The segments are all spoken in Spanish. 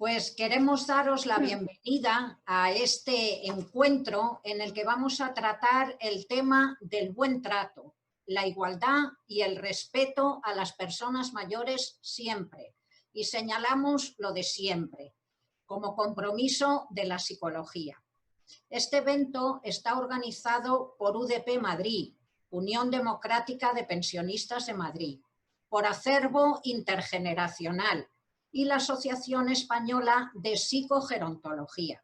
Pues queremos daros la bienvenida a este encuentro en el que vamos a tratar el tema del buen trato, la igualdad y el respeto a las personas mayores siempre. Y señalamos lo de siempre, como compromiso de la psicología. Este evento está organizado por UDP Madrid, Unión Democrática de Pensionistas de Madrid, por Acervo Intergeneracional y la Asociación Española de Psicogerontología,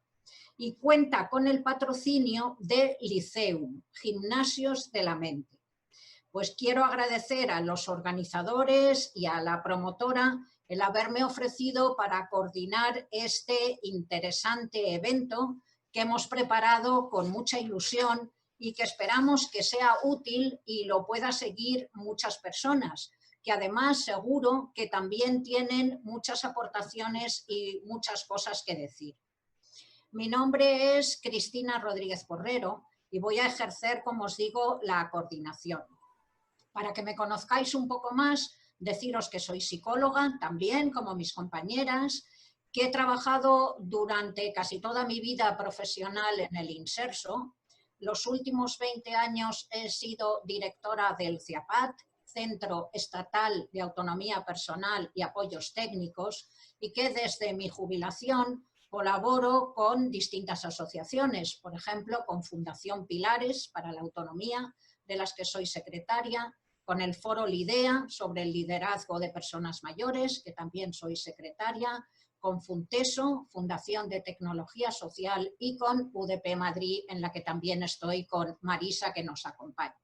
y cuenta con el patrocinio de Liceum, Gimnasios de la Mente. Pues quiero agradecer a los organizadores y a la promotora el haberme ofrecido para coordinar este interesante evento que hemos preparado con mucha ilusión y que esperamos que sea útil y lo pueda seguir muchas personas, que además seguro que también tienen muchas aportaciones y muchas cosas que decir. Mi nombre es Cristina Rodríguez Porrero y voy a ejercer, como os digo, la coordinación. Para que me conozcáis un poco más, deciros que soy psicóloga también, como mis compañeras, que he trabajado durante casi toda mi vida profesional en el Inserso. Los últimos 20 años he sido directora del CIAPAT, Centro Estatal de Autonomía Personal y Apoyos Técnicos, y que desde mi jubilación colaboro con distintas asociaciones, por ejemplo, con Fundación Pilares para la Autonomía, de las que soy secretaria, con el Foro Lidea sobre el liderazgo de personas mayores, que también soy secretaria, con Funteso, Fundación de Tecnología Social, y con UDP Madrid, en la que también estoy con Marisa, que nos acompaña.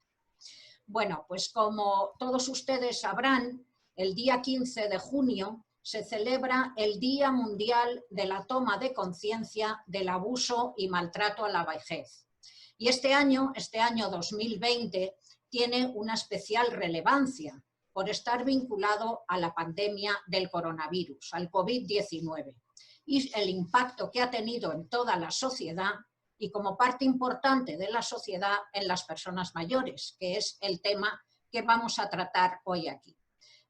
Bueno, pues como todos ustedes sabrán, el día 15 de junio se celebra el Día Mundial de la Toma de Conciencia del Abuso y Maltrato a la Vejez. Y este año 2020, tiene una especial relevancia por estar vinculado a la pandemia del coronavirus, al COVID-19, y el impacto que ha tenido en toda la sociedad y como parte importante de la sociedad en las personas mayores, que es el tema que vamos a tratar hoy aquí.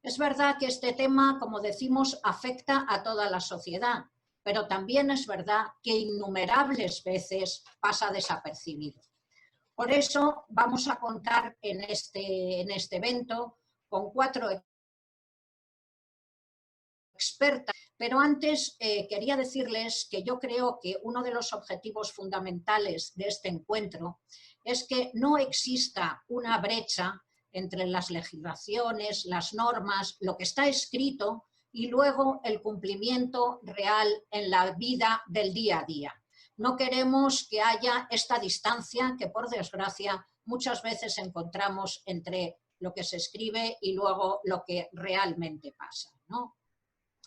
Es verdad que este tema, como decimos, afecta a toda la sociedad, pero también es verdad que innumerables veces pasa desapercibido. Por eso vamos a contar en este evento con 4 expertas, pero antes quería decirles que yo creo que uno de los objetivos fundamentales de este encuentro es que no exista una brecha entre las legislaciones, las normas, lo que está escrito y luego el cumplimiento real en la vida del día a día. No queremos que haya esta distancia que, por desgracia, muchas veces encontramos entre lo que se escribe y luego lo que realmente pasa, ¿no?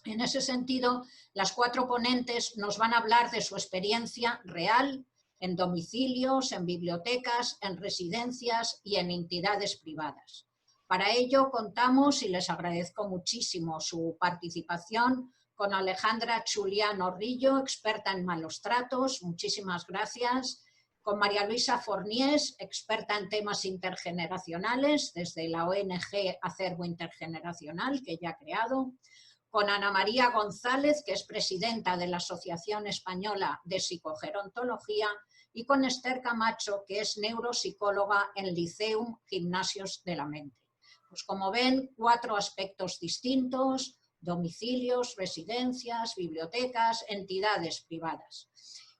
En ese sentido, las 4 ponentes nos van a hablar de su experiencia real en domicilios, en bibliotecas, en residencias y en entidades privadas. Para ello contamos, y les agradezco muchísimo su participación, con Alejandra Chulián Orrillo, experta en malos tratos, muchísimas gracias. Con María Luisa Forniés, experta en temas intergeneracionales, desde la ONG Acervo Intergeneracional, que ya ha creado. Con Ana María González, que es presidenta de la Asociación Española de Psicogerontología, y con Esther Camacho, que es neuropsicóloga en Liceum Gimnasios de la Mente. Pues como ven, 4 aspectos distintos: domicilios, residencias, bibliotecas, entidades privadas.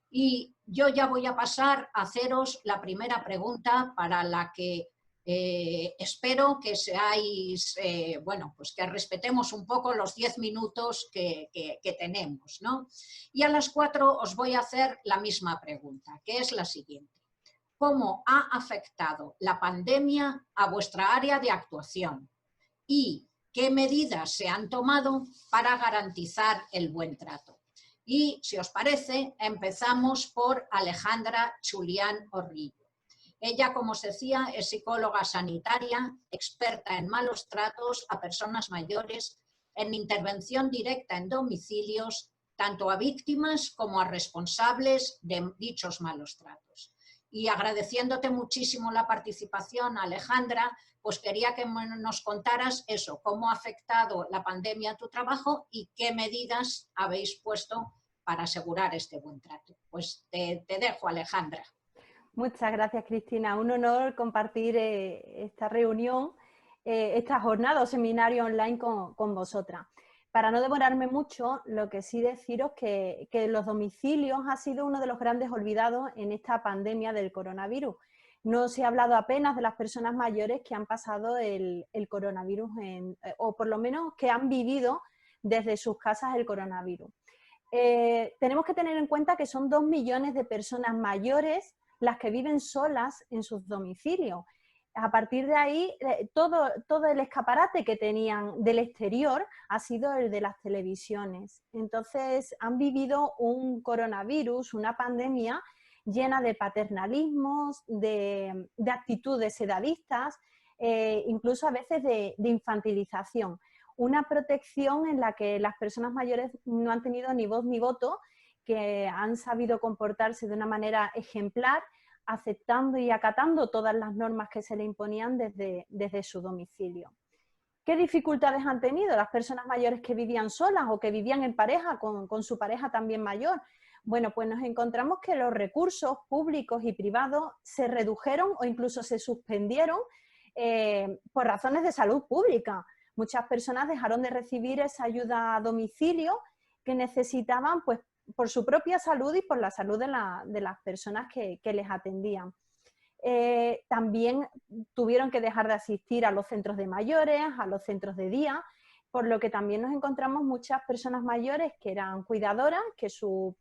Y yo ya voy a pasar a haceros la primera pregunta, para la que espero que seáis, bueno, pues que respetemos un poco los 10 minutos que tenemos, ¿no? Y a las 4 os voy a hacer la misma pregunta, que es la siguiente: ¿cómo ha afectado la pandemia a vuestra área de actuación? ¿Y qué medidas se han tomado para garantizar el buen trato? Y, si os parece, empezamos por Alejandra Chulián Orrillo. Ella, como os decía, es psicóloga sanitaria, experta en malos tratos a personas mayores, en intervención directa en domicilios, tanto a víctimas como a responsables de dichos malos tratos. Y agradeciéndote muchísimo la participación, Alejandra, pues quería que nos contaras eso, cómo ha afectado la pandemia a tu trabajo y qué medidas habéis puesto para asegurar este buen trato. Pues te dejo, Alejandra. Muchas gracias, Cristina. Un honor compartir esta reunión, esta jornada o seminario online con vosotras. Para no demorarme mucho, lo que sí deciros que los domicilios ha sido uno de los grandes olvidados en esta pandemia del coronavirus. No se ha hablado apenas de las personas mayores que han pasado el coronavirus, o por lo menos que han vivido desde sus casas el coronavirus. Tenemos que tener en cuenta que son 2 millones de personas mayores las que viven solas en sus domicilios. A partir de ahí, todo el escaparate que tenían del exterior ha sido el de las televisiones. Entonces, han vivido un coronavirus, una pandemia llena de paternalismos, de actitudes edadistas, incluso a veces de infantilización. Una protección en la que las personas mayores no han tenido ni voz ni voto, que han sabido comportarse de una manera ejemplar, aceptando y acatando todas las normas que se le imponían desde su domicilio. ¿Qué dificultades han tenido las personas mayores que vivían solas o que vivían en pareja con su pareja también mayor? Bueno, pues nos encontramos que los recursos públicos y privados se redujeron o incluso se suspendieron por razones de salud pública. Muchas personas dejaron de recibir esa ayuda a domicilio que necesitaban, pues, por su propia salud y por la salud de las personas que les atendían. También tuvieron que dejar de asistir a los centros de mayores, a los centros de día, por lo que también nos encontramos muchas personas mayores que eran cuidadoras, que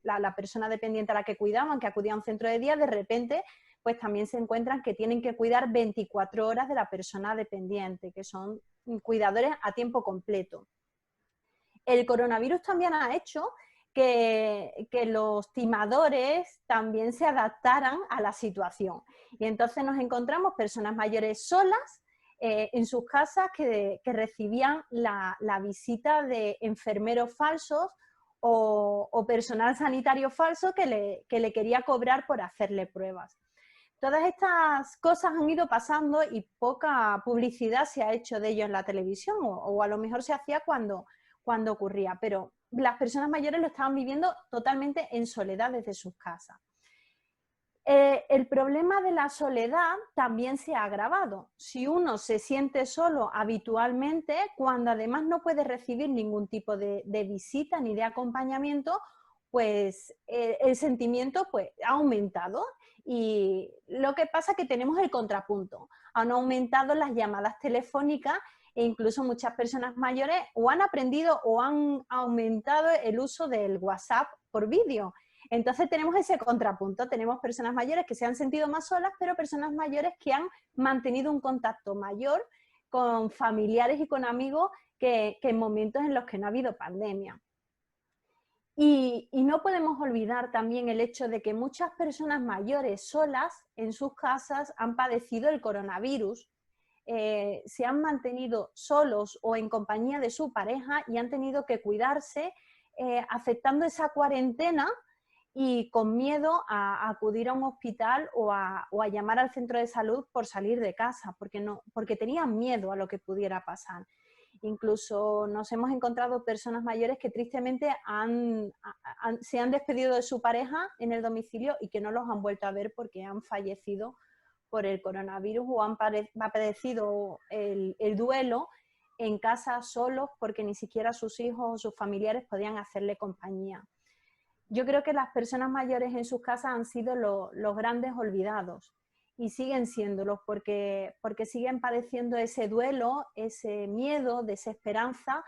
la persona dependiente a la que cuidaban, que acudía a un centro de día, de repente pues también se encuentran que tienen que cuidar 24 horas de la persona dependiente, que son cuidadores a tiempo completo. El coronavirus también ha hecho que los timadores también se adaptaran a la situación. Y entonces nos encontramos personas mayores solas en sus casas que recibían la visita de enfermeros falsos o personal sanitario falso que le quería cobrar por hacerle pruebas. Todas estas cosas han ido pasando y poca publicidad se ha hecho de ello en la televisión, o a lo mejor se hacía cuando ocurría, pero las personas mayores lo estaban viviendo totalmente en soledad desde sus casas. El problema de la soledad también se ha agravado. Si uno se siente solo habitualmente, cuando además no puede recibir ningún tipo de visita ni de acompañamiento, pues el sentimiento pues, ha aumentado. Y lo que pasa es que tenemos el contrapunto. Han aumentado las llamadas telefónicas e incluso muchas personas mayores o han aprendido o han aumentado el uso del WhatsApp por vídeo. Entonces tenemos ese contrapunto, tenemos personas mayores que se han sentido más solas, pero personas mayores que han mantenido un contacto mayor con familiares y con amigos que en momentos en los que no ha habido pandemia. Y no podemos olvidar también el hecho de que muchas personas mayores solas en sus casas han padecido el coronavirus, se han mantenido solos o en compañía de su pareja y han tenido que cuidarse aceptando esa cuarentena y con miedo a acudir a un hospital o a llamar al centro de salud por salir de casa, porque tenían miedo a lo que pudiera pasar. Incluso nos hemos encontrado personas mayores que tristemente se han despedido de su pareja en el domicilio y que no los han vuelto a ver porque han fallecido por el coronavirus o han padecido el duelo en casa solos porque ni siquiera sus hijos o sus familiares podían hacerle compañía. Yo creo que las personas mayores en sus casas han sido los grandes olvidados y siguen siéndolos porque siguen padeciendo ese duelo, ese miedo, desesperanza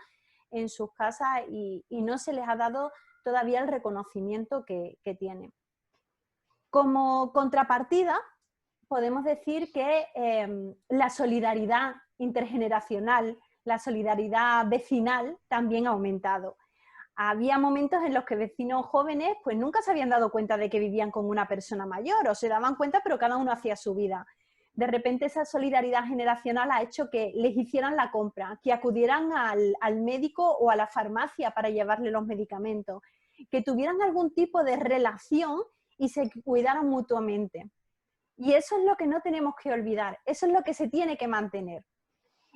en sus casas y no se les ha dado todavía el reconocimiento que tienen. Como contrapartida, podemos decir que la solidaridad intergeneracional, la solidaridad vecinal también ha aumentado. Había momentos en los que vecinos jóvenes pues nunca se habían dado cuenta de que vivían con una persona mayor o se daban cuenta pero cada uno hacía su vida. De repente esa solidaridad generacional ha hecho que les hicieran la compra, que acudieran al médico o a la farmacia para llevarle los medicamentos, que tuvieran algún tipo de relación y se cuidaran mutuamente. Y eso es lo que no tenemos que olvidar, eso es lo que se tiene que mantener.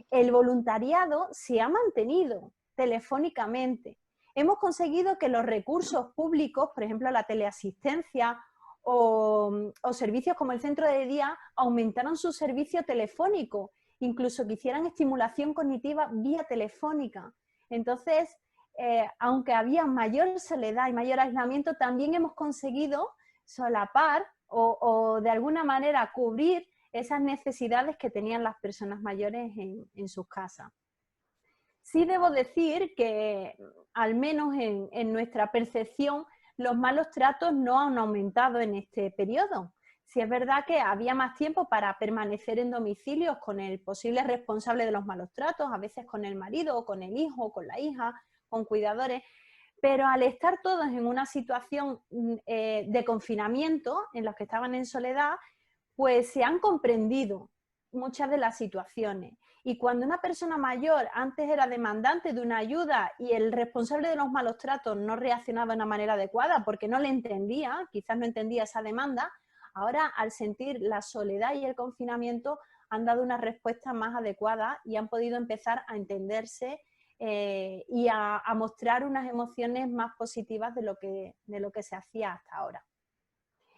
El voluntariado se ha mantenido telefónicamente. Hemos conseguido que los recursos públicos, por ejemplo la teleasistencia o servicios como el centro de día, aumentaran su servicio telefónico, incluso que hicieran estimulación cognitiva vía telefónica. Entonces, aunque había mayor soledad y mayor aislamiento, también hemos conseguido solapar o de alguna manera cubrir esas necesidades que tenían las personas mayores en sus casas. Sí debo decir que, al menos en nuestra percepción, los malos tratos no han aumentado en este periodo. Sí es verdad que había más tiempo para permanecer en domicilios con el posible responsable de los malos tratos, a veces con el marido o con el hijo o con la hija, con cuidadores, pero al estar todos en una situación de confinamiento, en los que estaban en soledad, pues se han comprendido muchas de las situaciones. Y cuando una persona mayor antes era demandante de una ayuda y el responsable de los malos tratos no reaccionaba de una manera adecuada porque no le entendía, quizás no entendía esa demanda, ahora al sentir la soledad y el confinamiento han dado una respuesta más adecuada y han podido empezar a entenderse y a mostrar unas emociones más positivas de lo que se hacía hasta ahora.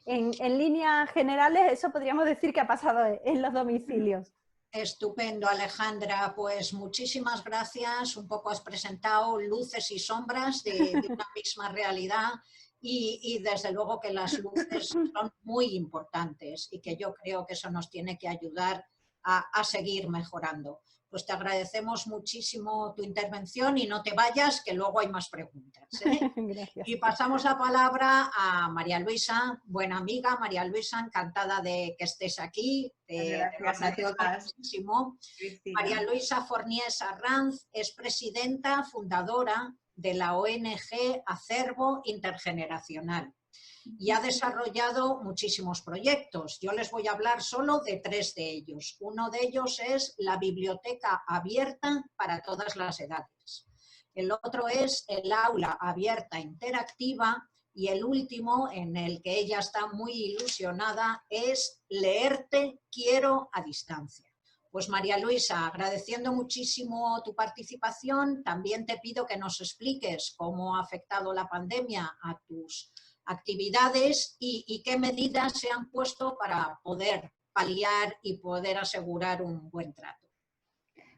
En líneas generales, eso podríamos decir que ha pasado en los domicilios. Estupendo, Alejandra. Pues muchísimas gracias. Un poco has presentado luces y sombras de una misma realidad y desde luego que las luces son muy importantes y que yo creo que eso nos tiene que ayudar a seguir mejorando. Pues te agradecemos muchísimo tu intervención y no te vayas, que luego hay más preguntas, ¿eh? Gracias. Y pasamos la palabra a María Luisa, buena amiga. María Luisa, encantada de que estés aquí. Gracias a todas. Muchísimo. María Luisa Forniés Arranz es presidenta fundadora de la ONG Acervo Intergeneracional y ha desarrollado muchísimos proyectos. Yo les voy a hablar solo de 3 de ellos. Uno de ellos es la biblioteca abierta para todas las edades. El otro es el aula abierta interactiva y el último, en el que ella está muy ilusionada, es Leerte Quiero a distancia. Pues María Luisa, agradeciendo muchísimo tu participación, también te pido que nos expliques cómo ha afectado la pandemia a tus actividades y qué medidas se han puesto para poder paliar y poder asegurar un buen trato.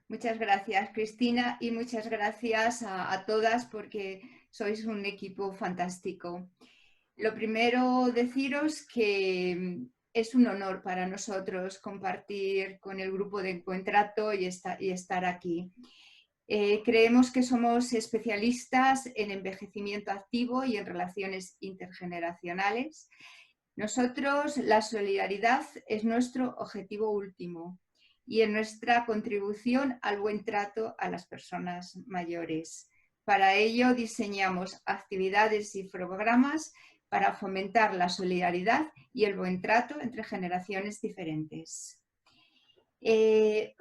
Muchas gracias, Cristina, y muchas gracias a todas porque sois un equipo fantástico. Lo primero, deciros que es un honor para nosotros compartir con el grupo de Encuentrato y estar aquí. Creemos que somos especialistas en envejecimiento activo y en relaciones intergeneracionales. Nosotros, la solidaridad es nuestro objetivo último y en nuestra contribución al buen trato a las personas mayores. Para ello diseñamos actividades y programas para fomentar la solidaridad y el buen trato entre generaciones diferentes.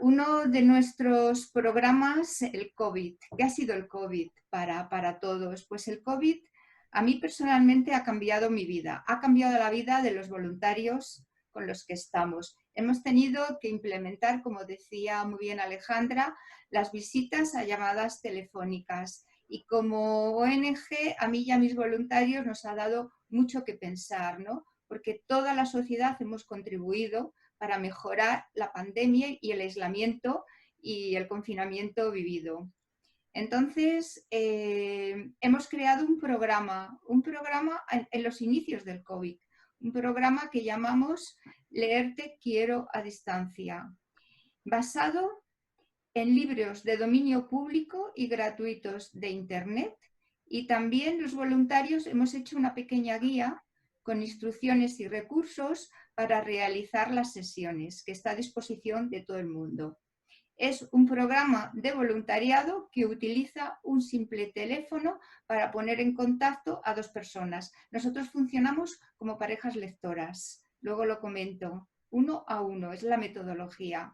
Uno de nuestros programas, el COVID. ¿Qué ha sido el COVID para todos? Pues el COVID a mí personalmente ha cambiado mi vida, ha cambiado la vida de los voluntarios con los que estamos. Hemos tenido que implementar, como decía muy bien Alejandra, las visitas a llamadas telefónicas y como ONG a mí y a mis voluntarios nos ha dado mucho que pensar, ¿no? Porque toda la sociedad hemos contribuido para mejorar la pandemia y el aislamiento y el confinamiento vivido. Entonces, hemos creado un programa en los inicios del COVID, un programa que llamamos Leerte Quiero a distancia, basado en libros de dominio público y gratuitos de Internet, y también los voluntarios hemos hecho una pequeña guía con instrucciones y recursos para realizar las sesiones, que está a disposición de todo el mundo. Es un programa de voluntariado que utiliza un simple teléfono para poner en contacto a 2 personas. Nosotros funcionamos como parejas lectoras, luego lo comento, 1 a 1, es la metodología.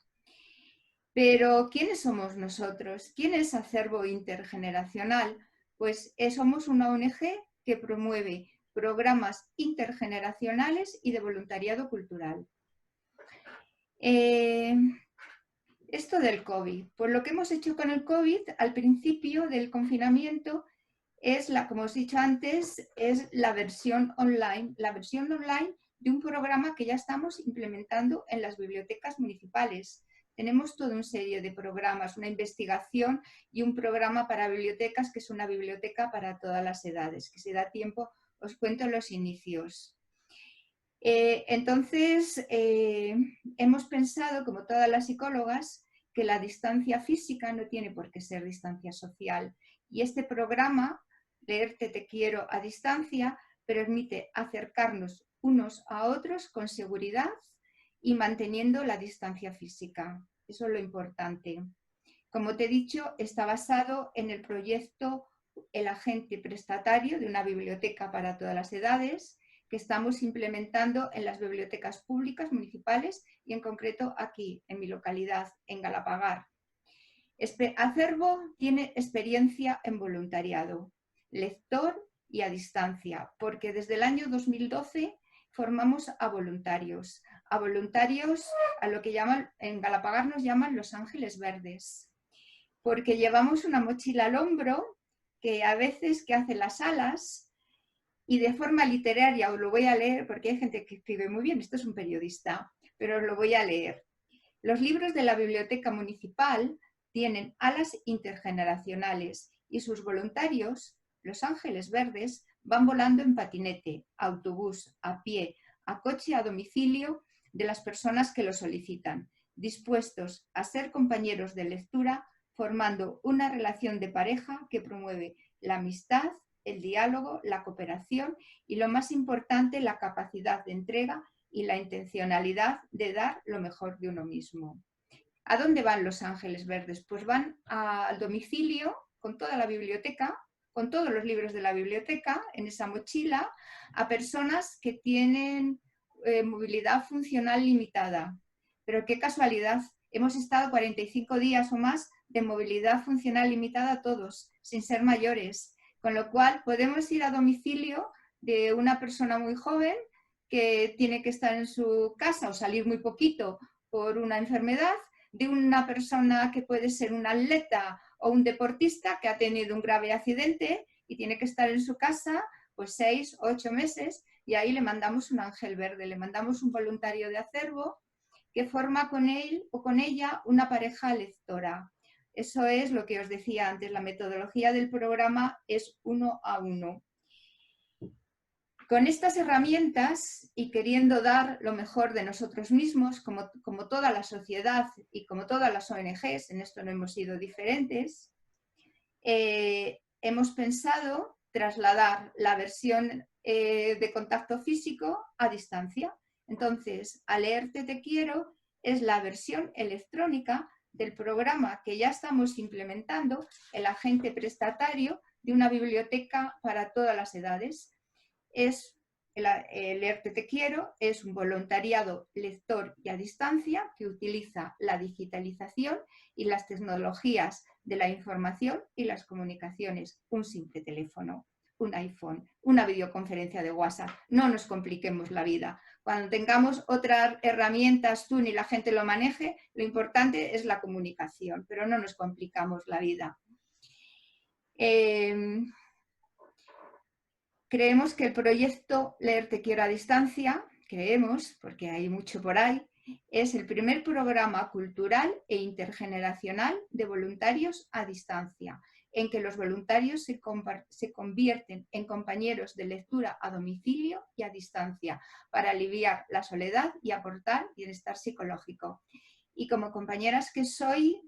Pero, ¿quiénes somos nosotros? ¿Quién es Acervo Intergeneracional? Pues somos una ONG que promueve programas intergeneracionales y de voluntariado cultural. Esto del COVID. Pues lo que hemos hecho con el COVID al principio del confinamiento es, como os he dicho antes, es la versión online de un programa que ya estamos implementando en las bibliotecas municipales. Tenemos toda una serie de programas, una investigación y un programa para bibliotecas, que es una biblioteca para todas las edades, que si da tiempo os cuento los inicios. Entonces, hemos pensado, como todas las psicólogas, que la distancia física no tiene por qué ser distancia social. Y este programa, Leerte te quiero a distancia, permite acercarnos unos a otros con seguridad y manteniendo la distancia física. Eso es lo importante. Como te he dicho, está basado en el proyecto El agente prestatario de una biblioteca para todas las edades, que estamos implementando en las bibliotecas públicas municipales y en concreto aquí, en mi localidad, en Galapagar. Acervo tiene experiencia en voluntariado, lector y a distancia, porque desde el año 2012 formamos a voluntarios a lo que llaman, en Galapagar nos llaman los ángeles verdes, porque llevamos una mochila al hombro que a veces que hace las alas. Y de forma literaria, os lo voy a leer porque hay gente que escribe muy bien, esto es un periodista, pero os lo voy a leer. Los libros de la biblioteca municipal tienen alas intergeneracionales y sus voluntarios, los ángeles verdes, van volando en patinete, autobús, a pie, a coche, a domicilio de las personas que lo solicitan, dispuestos a ser compañeros de lectura, formando una relación de pareja que promueve la amistad, el diálogo, la cooperación y, lo más importante, la capacidad de entrega y la intencionalidad de dar lo mejor de uno mismo. ¿A dónde van los ángeles verdes? Pues van al domicilio con toda la biblioteca, con todos los libros de la biblioteca en esa mochila, a personas que tienen movilidad funcional limitada. Pero qué casualidad, hemos estado 45 días o más de movilidad funcional limitada todos, sin ser mayores. Con lo cual podemos ir a domicilio de una persona muy joven que tiene que estar en su casa o salir muy poquito por una enfermedad, de una persona que puede ser un atleta o un deportista que ha tenido un grave accidente y tiene que estar en su casa pues 6 o 8 meses, y ahí le mandamos un ángel verde, le mandamos un voluntario de acervo que forma con él o con ella una pareja lectora. Eso es lo que os decía antes, la metodología del programa es 1 a 1. Con estas herramientas y queriendo dar lo mejor de nosotros mismos, como toda la sociedad y como todas las ONGs, en esto no hemos sido diferentes, hemos pensado trasladar la versión de contacto físico a distancia. Entonces, a Leerte te quiero es la versión electrónica del programa que ya estamos implementando, el agente prestatario de una biblioteca para todas las edades. Leerte te quiero es un voluntariado lector y a distancia que utiliza la digitalización y las tecnologías de la información y las comunicaciones, un simple teléfono, un iPhone, una videoconferencia de WhatsApp. No nos compliquemos la vida. Cuando tengamos otras herramientas, Zoom y la gente lo maneje, lo importante es la comunicación, pero no nos complicamos la vida. Creemos que el proyecto Leerte quiero a distancia, creemos, porque hay mucho por ahí, es el primer programa cultural e intergeneracional de voluntarios a distancia, en que los voluntarios se convierten en compañeros de lectura a domicilio y a distancia para aliviar la soledad y aportar bienestar psicológico. Y como compañeras que soy,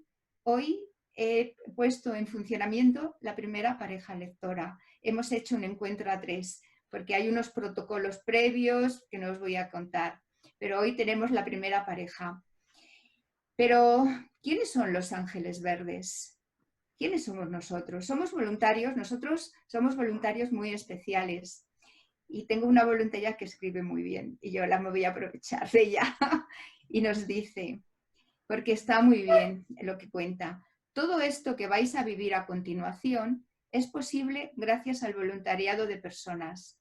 hoy he puesto en funcionamiento la primera pareja lectora. Hemos hecho un encuentro a 3, porque hay unos protocolos previos que no os voy a contar, pero hoy tenemos la primera pareja. Pero, ¿quiénes son los ángeles verdes? ¿Quiénes somos nosotros? Somos voluntarios, nosotros somos voluntarios muy especiales. Y tengo una voluntaria que escribe muy bien, y yo me voy a aprovechar de ella. Y nos dice, porque está muy bien lo que cuenta, todo esto que vais a vivir a continuación es posible gracias al voluntariado de personas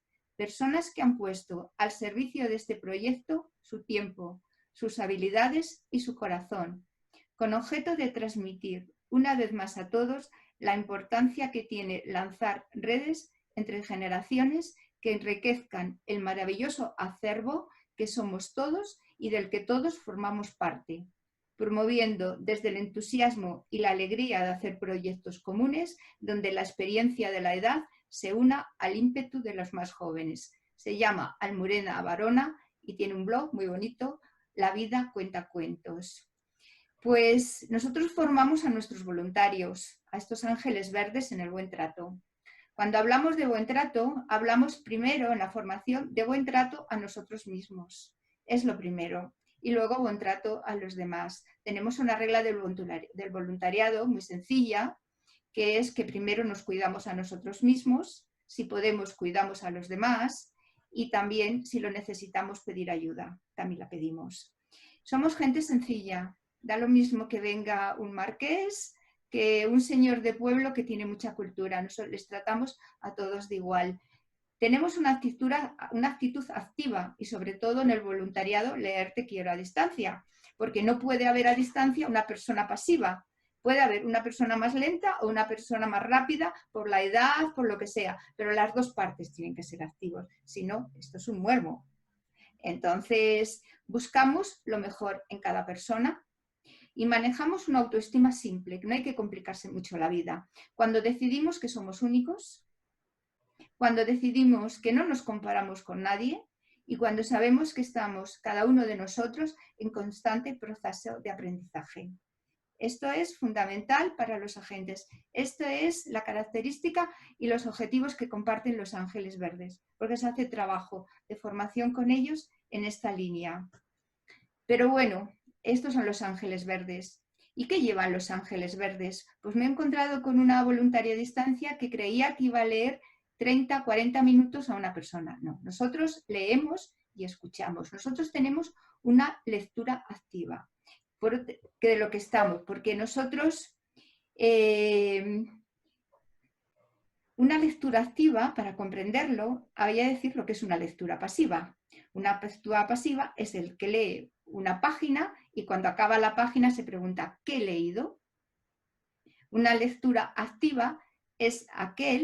que han puesto al servicio de este proyecto su tiempo, sus habilidades y su corazón, con objeto de transmitir una vez más a todos la importancia que tiene lanzar redes entre generaciones que enriquezcan el maravilloso acervo que somos todos y del que todos formamos parte, promoviendo desde el entusiasmo y la alegría de hacer proyectos comunes donde la experiencia de la edad se una al ímpetu de los más jóvenes. Se llama Almudena Barona y tiene un blog muy bonito, La vida cuenta cuentos. Pues nosotros formamos a nuestros voluntarios, a estos ángeles verdes en el buen trato. Cuando hablamos de buen trato, hablamos primero en la formación de buen trato a nosotros mismos. Es lo primero. Y luego buen trato a los demás. Tenemos una regla del voluntariado muy sencilla, que es que primero nos cuidamos a nosotros mismos, si podemos cuidamos a los demás y también si lo necesitamos pedir ayuda, también la pedimos. Somos gente sencilla, da lo mismo que venga un marqués que un señor de pueblo que tiene mucha cultura, nosotros les tratamos a todos de igual. Tenemos una actitud activa y sobre todo en el voluntariado leer Te quiero a distancia, porque no puede haber a distancia una persona pasiva. Puede haber una persona más lenta o una persona más rápida por la edad, por lo que sea, pero las dos partes tienen que ser activos, si no, esto es un muermo. Entonces, buscamos lo mejor en cada persona y manejamos una autoestima simple, que no hay que complicarse mucho la vida. Cuando decidimos que somos únicos, cuando decidimos que no nos comparamos con nadie y cuando sabemos que estamos cada uno de nosotros en constante proceso de aprendizaje. Esto es fundamental para los agentes. Esto es la característica y los objetivos que comparten los ángeles verdes, porque se hace trabajo de formación con ellos en esta línea. Pero bueno, estos son los ángeles verdes. ¿Y qué llevan los ángeles verdes? Pues me he encontrado con una voluntaria a distancia que creía que iba a leer 30, 40 minutos a una persona. No, nosotros leemos y escuchamos. Nosotros tenemos una lectura activa de lo que estamos, porque nosotros una lectura activa, para comprenderlo, había que decir lo que es una lectura pasiva. Una lectura pasiva es el que lee una página y cuando acaba la página se pregunta ¿qué he leído? Una lectura activa es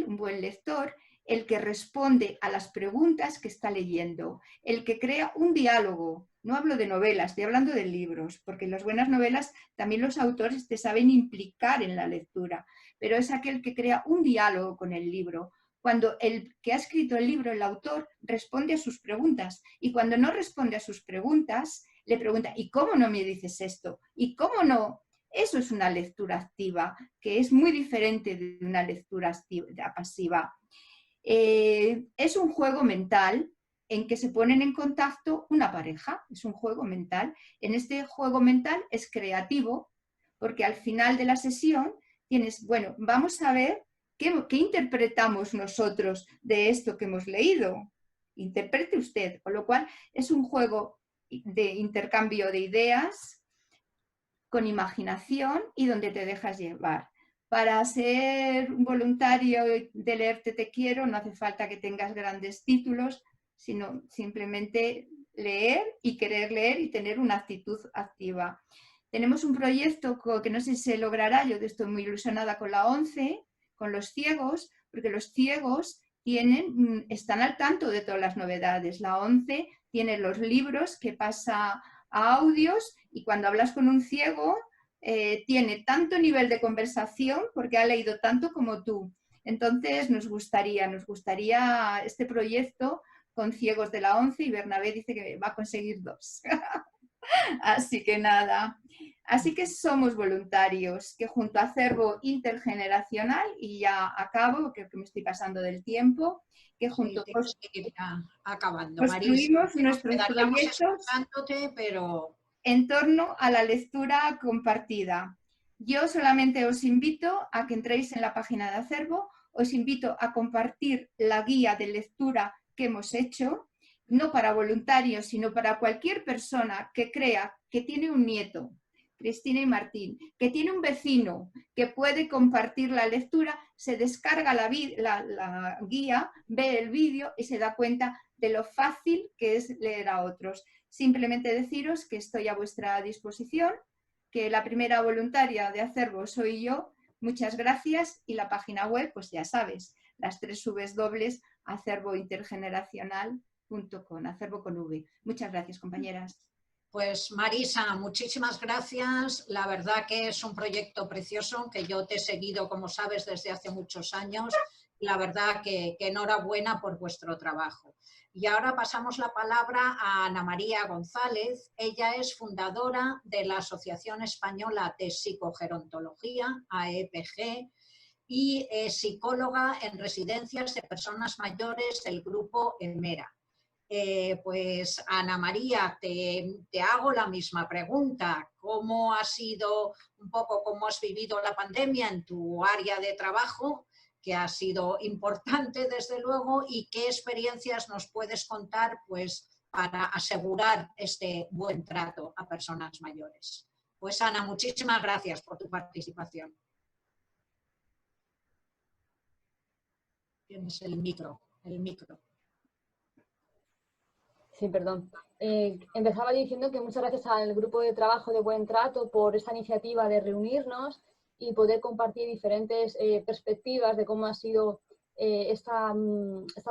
un buen lector, el que responde a las preguntas que está leyendo, el que crea un diálogo. No hablo de novelas, estoy hablando de libros, porque en las buenas novelas también los autores te saben implicar en la lectura, pero es aquel que crea un diálogo con el libro. Cuando el que ha escrito el libro, el autor, responde a sus preguntas y cuando no responde a sus preguntas, le pregunta ¿y cómo no me dices esto? ¿Y cómo no? Eso es una lectura activa, que es muy diferente de una lectura pasiva. Es un juego mental en que se ponen en contacto una pareja, es un juego mental. En este juego mental es creativo, porque al final de la sesión tienes, bueno, vamos a ver qué interpretamos nosotros de esto que hemos leído. Interprete usted, con lo cual es un juego de intercambio de ideas con imaginación y donde te dejas llevar. Para ser un voluntario de leerte Te quiero no hace falta que tengas grandes títulos, sino simplemente leer y querer leer y tener una actitud activa. Tenemos un proyecto que no sé si se logrará, yo estoy muy ilusionada con la ONCE, con los ciegos, porque los ciegos están al tanto de todas las novedades. La ONCE tiene los libros que pasa a audios y cuando hablas con un ciego tiene tanto nivel de conversación porque ha leído tanto como tú. Entonces nos gustaría este proyecto con ciegos de la ONCE y Bernabé dice que va a conseguir 2. Así que nada, así que somos voluntarios que junto a Acervo Intergeneracional, y ya acabo, creo que me estoy pasando del tiempo, que junto acabando, construimos nuestros proyectos pero en torno a la lectura compartida. Yo solamente os invito a que entréis en la página de Acervo, os invito a compartir la guía de lectura que hemos hecho, no para voluntarios, sino para cualquier persona que crea que tiene un nieto, Cristina y Martín, que tiene un vecino que puede compartir la lectura, se descarga la guía, ve el vídeo y se da cuenta de lo fácil que es leer a otros. simplemente deciros que estoy a vuestra disposición, que la primera voluntaria de Acervo soy yo. Muchas gracias, y la página web, pues ya sabes, las 3 W, acervointergeneracional.com, acervo con V. Muchas gracias, compañeras. Pues Marisa, muchísimas gracias. La verdad que es un proyecto precioso, que yo te he seguido, como sabes, desde hace muchos años. La verdad que enhorabuena por vuestro trabajo. Y ahora pasamos la palabra a Ana María González. Ella es fundadora de la Asociación Española de Psicogerontología, AEPG, y psicóloga en residencias de personas mayores del grupo EMERA. Pues Ana María, te hago la misma pregunta. ¿Cómo ha sido un poco, cómo has vivido la pandemia en tu área de trabajo, que ha sido importante desde luego, y qué experiencias nos puedes contar pues para asegurar este buen trato a personas mayores? Pues Ana, muchísimas gracias por tu participación. Tienes el micro. Sí, perdón. Empezaba diciendo que muchas gracias al grupo de trabajo de Buen Trato por esta iniciativa de reunirnos y poder compartir diferentes perspectivas de cómo ha sido esta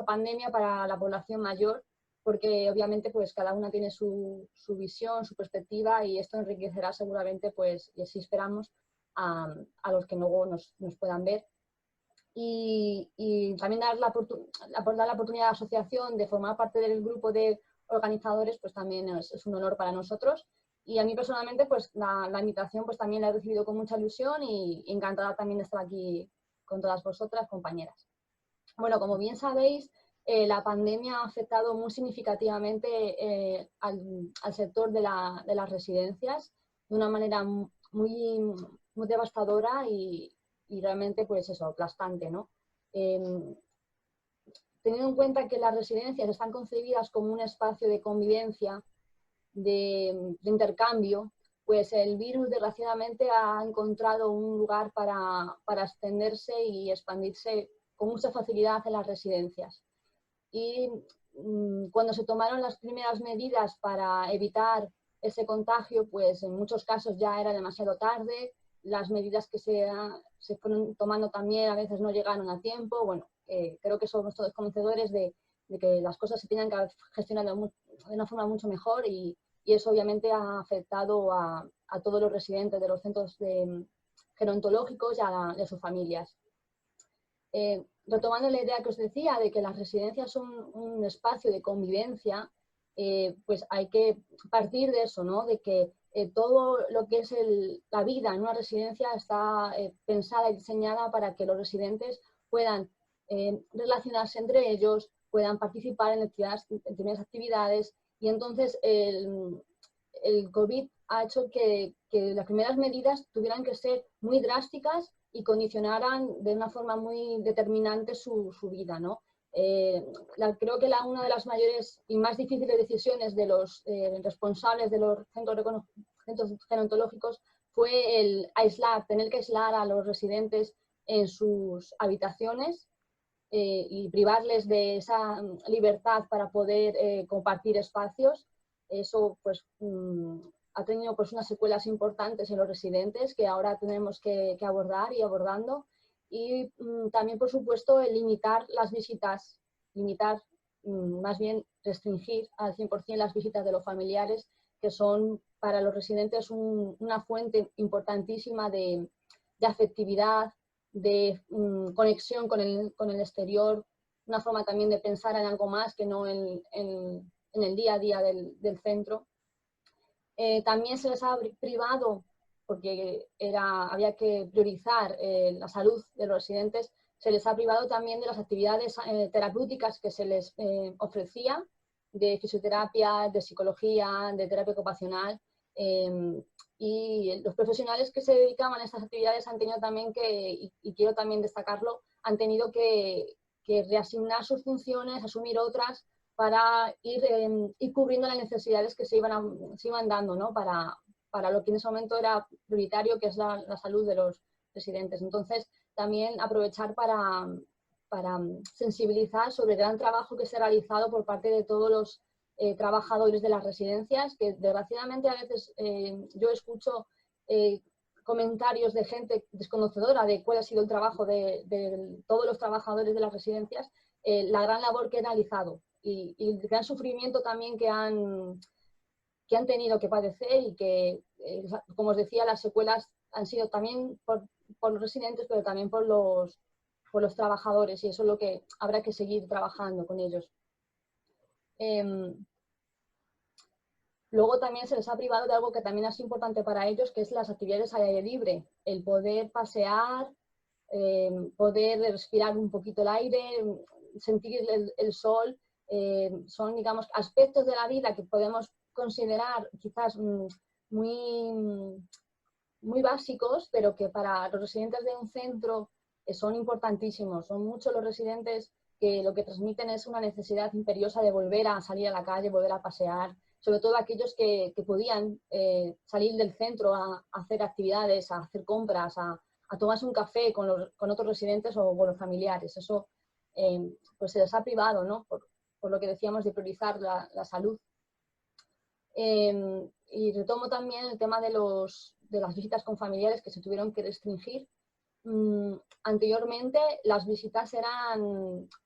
pandemia para la población mayor, porque obviamente pues cada una tiene su visión, su perspectiva, y esto enriquecerá seguramente, pues, y así esperamos, a los que luego nos puedan ver. Y también dar la oportunidad a la asociación de formar parte del grupo de organizadores, pues también es un honor para nosotros. Y a mí personalmente, pues la invitación pues también la he recibido con mucha ilusión, y encantada también de estar aquí con todas vosotras, compañeras. Bueno, como bien sabéis, la pandemia ha afectado muy significativamente al sector de las residencias de una manera muy devastadora y realmente, pues eso, aplastante, ¿no? Teniendo en cuenta que las residencias están concebidas como un espacio de convivencia, de intercambio, pues el virus desgraciadamente ha encontrado un lugar para extenderse y expandirse con mucha facilidad en las residencias. Y cuando se tomaron las primeras medidas para evitar ese contagio, pues en muchos casos ya era demasiado tarde. Las medidas que se fueron tomando también a veces no llegaron a tiempo. Bueno, creo que somos todos conocedores de que las cosas se tienen que haber gestionado de una forma mucho mejor, y eso obviamente ha afectado a todos los residentes de los centros gerontológicos y a sus familias. Retomando la idea que os decía de que las residencias son un espacio de convivencia, pues hay que partir de eso, ¿no? De que todo lo que es la vida en una residencia está pensada y diseñada para que los residentes puedan relacionarse entre ellos, puedan participar en determinadas actividades, y entonces el COVID ha hecho que las primeras medidas tuvieran que ser muy drásticas y condicionaran de una forma muy determinante su vida, ¿no? Creo que una de las mayores y más difíciles decisiones de los responsables de los centros gerontológicos fue el tener que aislar a los residentes en sus habitaciones y privarles de esa libertad para poder compartir espacios. Eso pues ha tenido pues unas secuelas importantes en los residentes que ahora tenemos que abordar y abordando. Y también, por supuesto, el limitar las visitas, más bien restringir al 100% las visitas de los familiares, que son para los residentes una fuente importantísima de afectividad, de conexión con el exterior, una forma también de pensar en algo más que no en el día a día del centro. También se les ha privado, porque había que priorizar la salud de los residentes, se les ha privado también de las actividades terapéuticas que se les ofrecía, de fisioterapia, de psicología, de terapia ocupacional, y los profesionales que se dedicaban a estas actividades han tenido también y quiero también destacarlo, han tenido que reasignar sus funciones, asumir otras, para ir cubriendo las necesidades que se iban dando, ¿no? para lo que en ese momento era prioritario, que es la salud de los residentes. Entonces, también aprovechar para sensibilizar sobre el gran trabajo que se ha realizado por parte de todos trabajadores de las residencias, que desgraciadamente a veces yo escucho comentarios de gente desconocedora de cuál ha sido el trabajo de todos los trabajadores de las residencias, la gran labor que han realizado y el gran sufrimiento también que han tenido que padecer y que, como os decía, las secuelas han sido también por los residentes, pero también por los trabajadores, y eso es lo que habrá que seguir trabajando con ellos. Luego también se les ha privado de algo que también es importante para ellos, que es las actividades al aire libre, el poder pasear, poder respirar un poquito el aire, sentir el sol, son, digamos, aspectos de la vida que podemos considerar quizás muy básicos, pero que para los residentes de un centro son importantísimos. Son muchos los residentes que lo que transmiten es una necesidad imperiosa de volver a salir a la calle, volver a pasear, sobre todo aquellos que podían salir del centro a hacer actividades, a hacer compras, a tomarse un café con otros residentes o con los familiares. Eso pues se les ha privado, ¿no? Por lo que decíamos de priorizar la salud. Y retomo también el tema de las visitas con familiares que se tuvieron que restringir. Anteriormente las visitas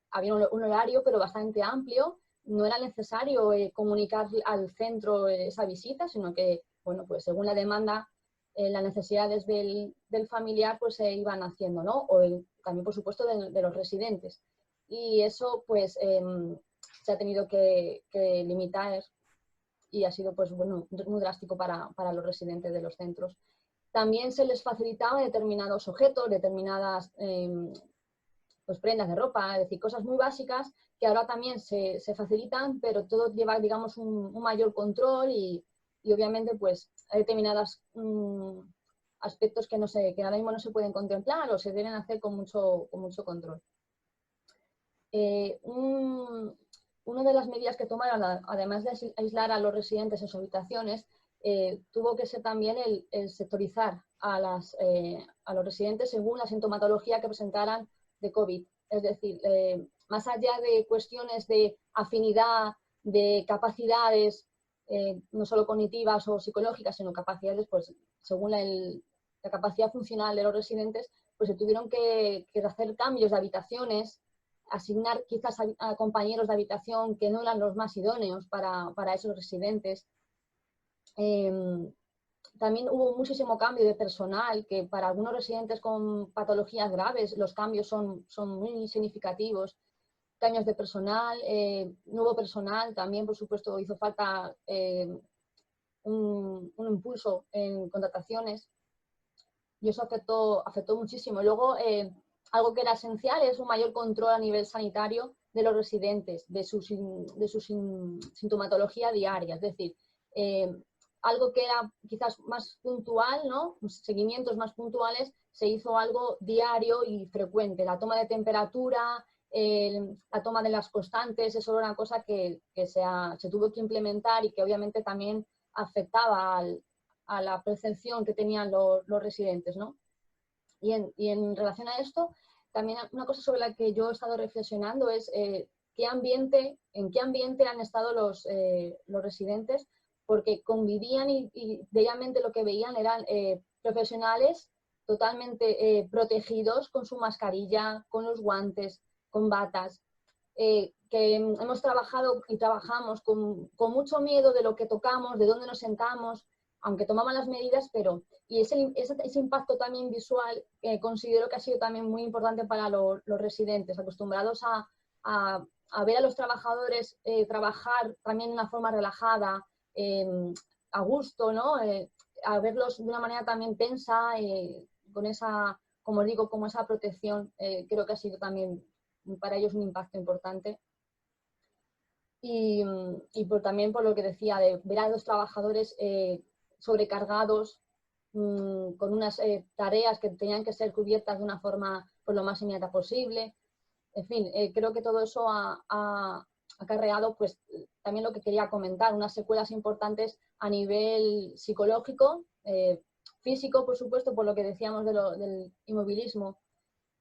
había un horario pero bastante amplio, no era necesario comunicar al centro esa visita, sino que, bueno, pues según la demanda, las necesidades del familiar pues se iban haciendo, ¿no? O también, por supuesto, de los residentes. Y eso pues se ha tenido que limitar y ha sido pues bueno, muy drástico para los residentes de los centros. También se les facilitaba determinados objetos, determinadas pues prendas de ropa, es decir, cosas muy básicas que ahora también se facilitan, pero todo lleva, digamos, un mayor control y obviamente pues hay determinados aspectos que ahora mismo no se pueden contemplar o se deben hacer con mucho control. Una de las medidas que tomaron, además de aislar a los residentes en sus habitaciones, tuvo que ser también el sectorizar a los residentes según la sintomatología que presentaran de COVID. Es decir, más allá de cuestiones de afinidad, de capacidades, no solo cognitivas o psicológicas, sino capacidades, pues según la capacidad funcional de los residentes, pues se tuvieron que hacer cambios de habitaciones, asignar quizás a compañeros de habitación que no eran los más idóneos para esos residentes. También hubo muchísimo cambio de personal, que para algunos residentes con patologías graves los cambios son muy significativos. Cambios de personal, nuevo personal, también por supuesto hizo falta un impulso en contrataciones y eso afectó muchísimo. Luego, algo que era esencial es un mayor control a nivel sanitario de los residentes, de su sintomatología diaria, es decir, algo que era quizás más puntual, ¿no? Seguimientos más puntuales, se hizo algo diario y frecuente. La toma de temperatura, la toma de las constantes, eso era una cosa que se tuvo que implementar y que obviamente también afectaba a la percepción que tenían los residentes, ¿no? Y en relación a esto, también una cosa sobre la que yo he estado reflexionando es en qué ambiente han estado los residentes, porque convivían y diariamente lo que veían eran profesionales totalmente protegidos con su mascarilla, con los guantes, con batas, que hemos trabajado y trabajamos con mucho miedo de lo que tocamos, de dónde nos sentamos, aunque tomaban las medidas, pero ese impacto también visual considero que ha sido también muy importante para los residentes, acostumbrados a ver a los trabajadores trabajar también de una forma relajada, a gusto, ¿no? A verlos de una manera también tensa, con esa, como digo, como esa protección, creo que ha sido también para ellos un impacto importante. Y también por lo que decía, de ver a los trabajadores sobrecargados, con unas tareas que tenían que ser cubiertas de una forma pues, lo más inmediata posible. En fin, creo que todo eso ha acarreado pues, también lo que quería comentar, unas secuelas importantes a nivel psicológico, físico, por supuesto, por lo que decíamos del inmovilismo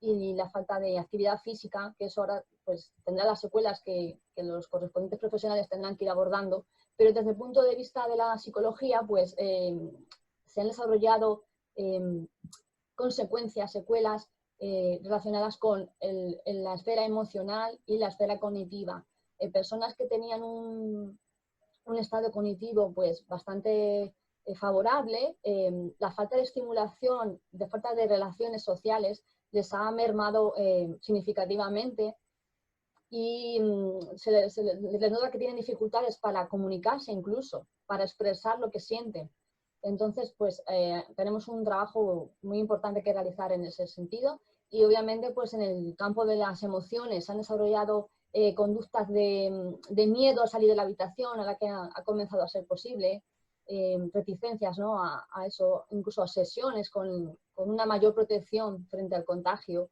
y la falta de actividad física, que eso ahora pues, tendrá las secuelas que que los correspondientes profesionales tendrán que ir abordando, pero desde el punto de vista de la psicología, pues se han desarrollado consecuencias, secuelas relacionadas con la esfera emocional y la esfera cognitiva. Personas que tenían un estado cognitivo pues bastante favorable, la falta de estimulación, de falta de relaciones sociales les ha mermado significativamente y se les nota que tienen dificultades para comunicarse incluso, para expresar lo que sienten. Entonces, pues tenemos un trabajo muy importante que realizar en ese sentido y obviamente pues en el campo de las emociones se han desarrollado conductas de miedo a salir de la habitación, a la que ha comenzado a ser posible, reticencias, ¿no? a eso, incluso obsesiones con una mayor protección frente al contagio,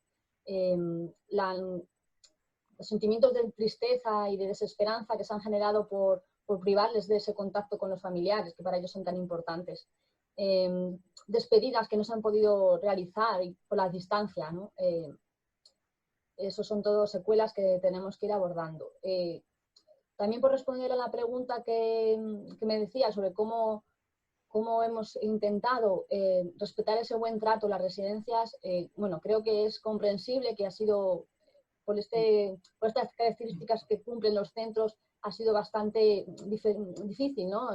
los sentimientos de tristeza y de desesperanza que se han generado por privarles de ese contacto con los familiares, que para ellos son tan importantes. Despedidas que no se han podido realizar por la distancia, ¿no? Esos son todos secuelas que tenemos que ir abordando. También por responder a la pregunta que me decía sobre cómo hemos intentado respetar ese buen trato en las residencias, bueno, creo que es comprensible que ha sido, por estas características que cumplen los centros, ha sido bastante difícil, ¿no?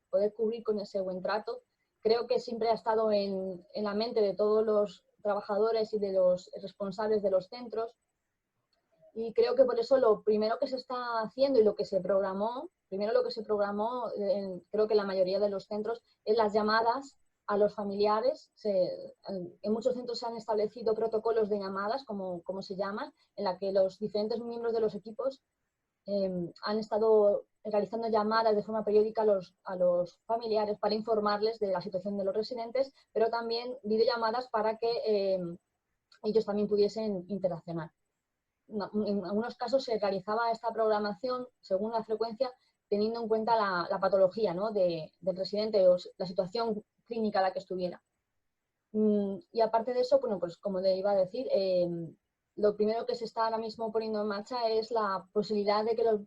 Poder cubrir con ese buen trato. Creo que siempre ha estado en la mente de todos los trabajadores y de los responsables de los centros, y creo que por eso lo primero que se está haciendo y lo que se programó, creo que la mayoría de los centros, es las llamadas a los familiares. En muchos centros se han establecido protocolos de llamadas, como se llaman, en la que los diferentes miembros de los equipos han estado realizando llamadas de forma periódica a los familiares para informarles de la situación de los residentes, pero también videollamadas para que ellos también pudiesen interaccionar. En algunos casos se realizaba esta programación según la frecuencia, teniendo en cuenta la patología, ¿no? del residente o la situación clínica a la que estuviera. Y aparte de eso, bueno, pues como le iba a decir, lo primero que se está ahora mismo poniendo en marcha es la posibilidad de que los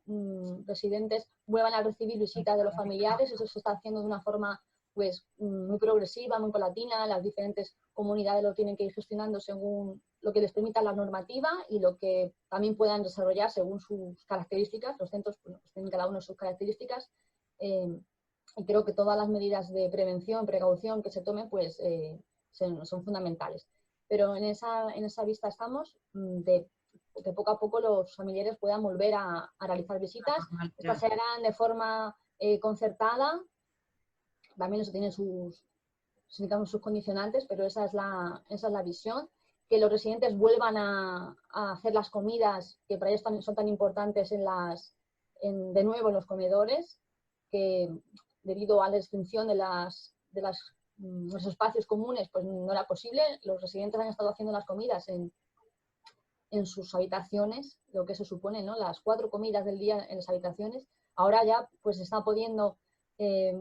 residentes vuelvan a recibir visitas de los familiares. Eso se está haciendo de una forma pues muy progresiva, muy paulatina. Las diferentes comunidades lo tienen que ir gestionando según lo que les permita la normativa y lo que también puedan desarrollar según sus características. Los centros pues tienen cada uno sus características y creo que todas las medidas de prevención, precaución que se tomen pues son fundamentales. Pero en esa vista estamos de que poco a poco los familiares puedan volver a realizar visitas. Estas se harán de forma concertada. También eso tiene sus condicionantes, pero esa es la visión. Que los residentes vuelvan a hacer las comidas, que para ellos son tan importantes de nuevo en los comedores, que debido a la extinción de los espacios comunes, pues no era posible. Los residentes han estado haciendo las comidas en sus habitaciones, lo que se supone, ¿no? Las 4 comidas del día en las habitaciones. Ahora ya pues se está pudiendo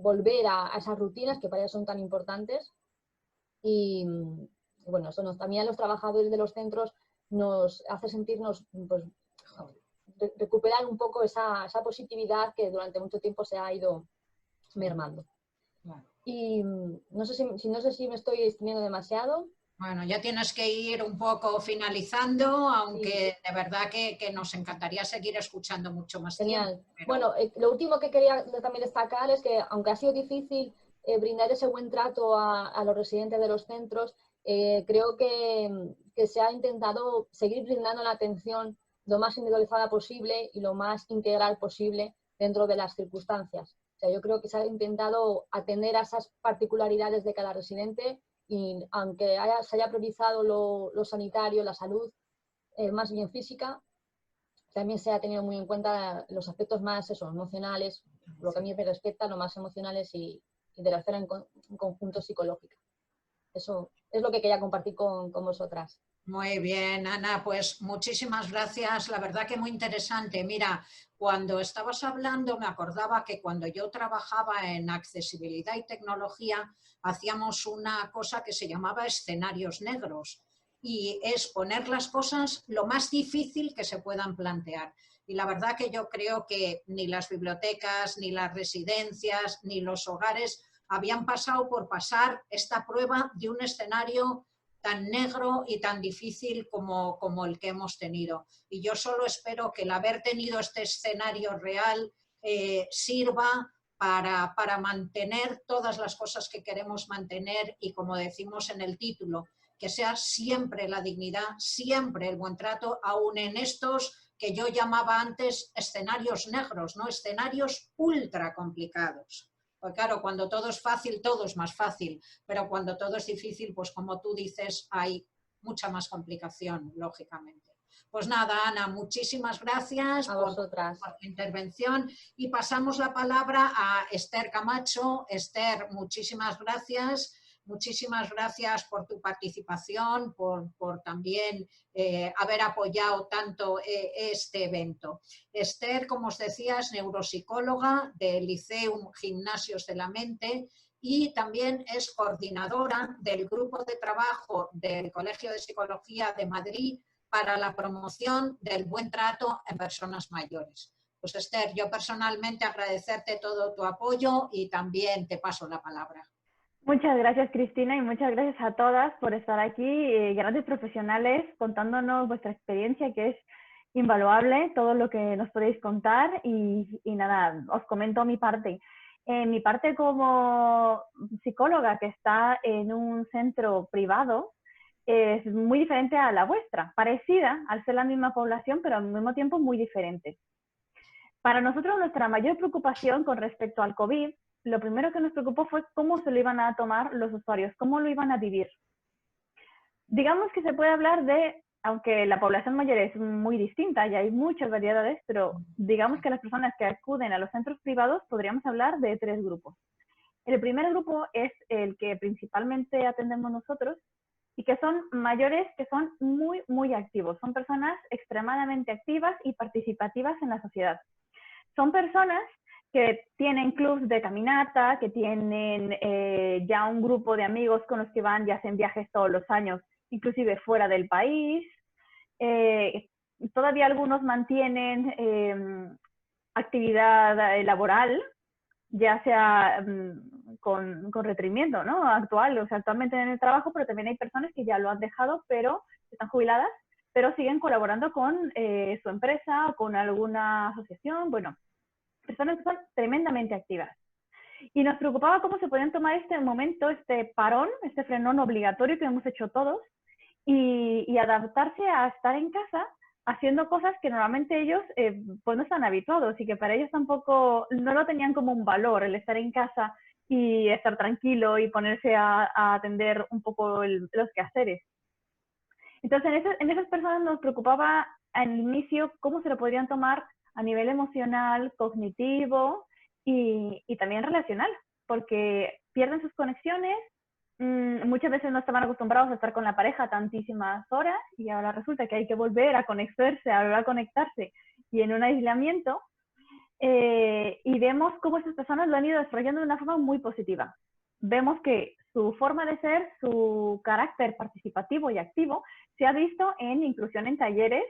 volver a esas rutinas que para ellos son tan importantes. Y bueno, eso también a los trabajadores de los centros nos hace sentirnos, pues, recuperar un poco esa positividad que durante mucho tiempo se ha ido mermando. Claro. Y no sé si me estoy extendiendo demasiado. Bueno, ya tienes que ir un poco finalizando, aunque sí, de verdad que nos encantaría seguir escuchando mucho más. Genial. Tiempo. Pero... Bueno, lo último que quería también destacar es que, aunque ha sido difícil brindar ese buen trato a los residentes de los centros, creo que se ha intentado seguir brindando la atención lo más individualizada posible y lo más integral posible dentro de las circunstancias. O sea, yo creo que se ha intentado atender a esas particularidades de cada residente y aunque se haya priorizado lo sanitario, la salud, más bien física, también se ha tenido muy en cuenta los aspectos más emocionales, lo que a mí me respecta, lo más emocionales y de la esfera en conjunto psicológica. Eso es lo que quería compartir con vosotras. Muy bien, Ana, pues muchísimas gracias. La verdad que muy interesante. Mira, cuando estabas hablando me acordaba que cuando yo trabajaba en accesibilidad y tecnología hacíamos una cosa que se llamaba escenarios negros y es poner las cosas lo más difícil que se puedan plantear. Y la verdad que yo creo que ni las bibliotecas, ni las residencias, ni los hogares habían pasado por pasar esta prueba de un escenario tan negro y tan difícil como el que hemos tenido. Y yo solo espero que el haber tenido este escenario real sirva para mantener todas las cosas que queremos mantener y, como decimos en el título, que sea siempre la dignidad, siempre el buen trato, aun en estos que yo llamaba antes escenarios negros, ¿no? Escenarios ultra complicados. Porque claro, cuando todo es fácil, todo es más fácil, pero cuando todo es difícil, pues como tú dices, hay mucha más complicación, lógicamente. Pues nada, Ana, muchísimas gracias por tu intervención y pasamos la palabra a Esther Camacho. Esther, muchísimas gracias. Muchísimas gracias por tu participación, por también haber apoyado tanto este evento. Esther, como os decía, es neuropsicóloga del Liceum Gimnasios de la Mente y también es coordinadora del grupo de trabajo del Colegio de Psicología de Madrid para la promoción del buen trato en personas mayores. Pues Esther, yo personalmente agradecerte todo tu apoyo y también te paso la palabra. Muchas gracias, Cristina, y muchas gracias a todas por estar aquí, grandes profesionales, contándonos vuestra experiencia, que es invaluable, todo lo que nos podéis contar. Y nada, os comento mi parte. Mi parte como psicóloga que está en un centro privado es muy diferente a la vuestra, parecida al ser la misma población, pero al mismo tiempo muy diferente. Para nosotros, nuestra mayor preocupación con respecto al COVID, lo primero que nos preocupó fue cómo se lo iban a tomar los usuarios, cómo lo iban a vivir. Digamos que se puede hablar de, aunque la población mayor es muy distinta y hay muchas variedades, pero digamos que las personas que acuden a los centros privados podríamos hablar de 3 grupos. El primer grupo es el que principalmente atendemos nosotros y que son mayores que son muy, muy activos. Son personas extremadamente activas y participativas en la sociedad. Son personas que tienen clubs de caminata, que tienen ya un grupo de amigos con los que van y hacen viajes todos los años, inclusive fuera del país. Todavía algunos mantienen actividad laboral, ya sea con requerimiento, ¿no? Actual, o sea, actualmente en el trabajo, pero también hay personas que ya lo han dejado, pero están jubiladas, pero siguen colaborando con su empresa o con alguna asociación, bueno, personas que son tremendamente activas. Y nos preocupaba cómo se podían tomar este momento, este parón, este frenón obligatorio que hemos hecho todos y adaptarse a estar en casa haciendo cosas que normalmente ellos pues no están habituados y que para ellos tampoco no lo tenían como un valor, el estar en casa y estar tranquilo y ponerse a atender un poco los quehaceres. Entonces en esas personas nos preocupaba al inicio cómo se lo podrían tomar a nivel emocional, cognitivo y también relacional, porque pierden sus conexiones, muchas veces no estaban acostumbrados a estar con la pareja tantísimas horas y ahora resulta que hay que volver a conectarse, a volver a conectarse y en un aislamiento, y vemos cómo esas personas lo han ido desarrollando de una forma muy positiva. Vemos que su forma de ser, su carácter participativo y activo se ha visto en inclusión en talleres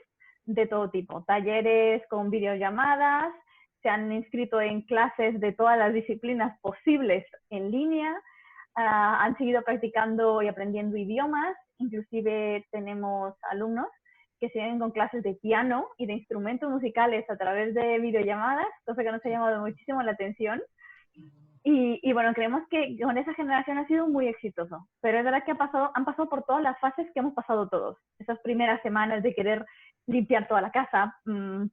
de todo tipo, talleres con videollamadas, se han inscrito en clases de todas las disciplinas posibles en línea, han seguido practicando y aprendiendo idiomas, inclusive tenemos alumnos que siguen con clases de piano y de instrumentos musicales a través de videollamadas, cosa que nos ha llamado muchísimo la atención. Y bueno, creemos que con esa generación ha sido muy exitoso, pero es verdad que han pasado por todas las fases que hemos pasado todos. Esas primeras semanas de querer limpiar toda la casa,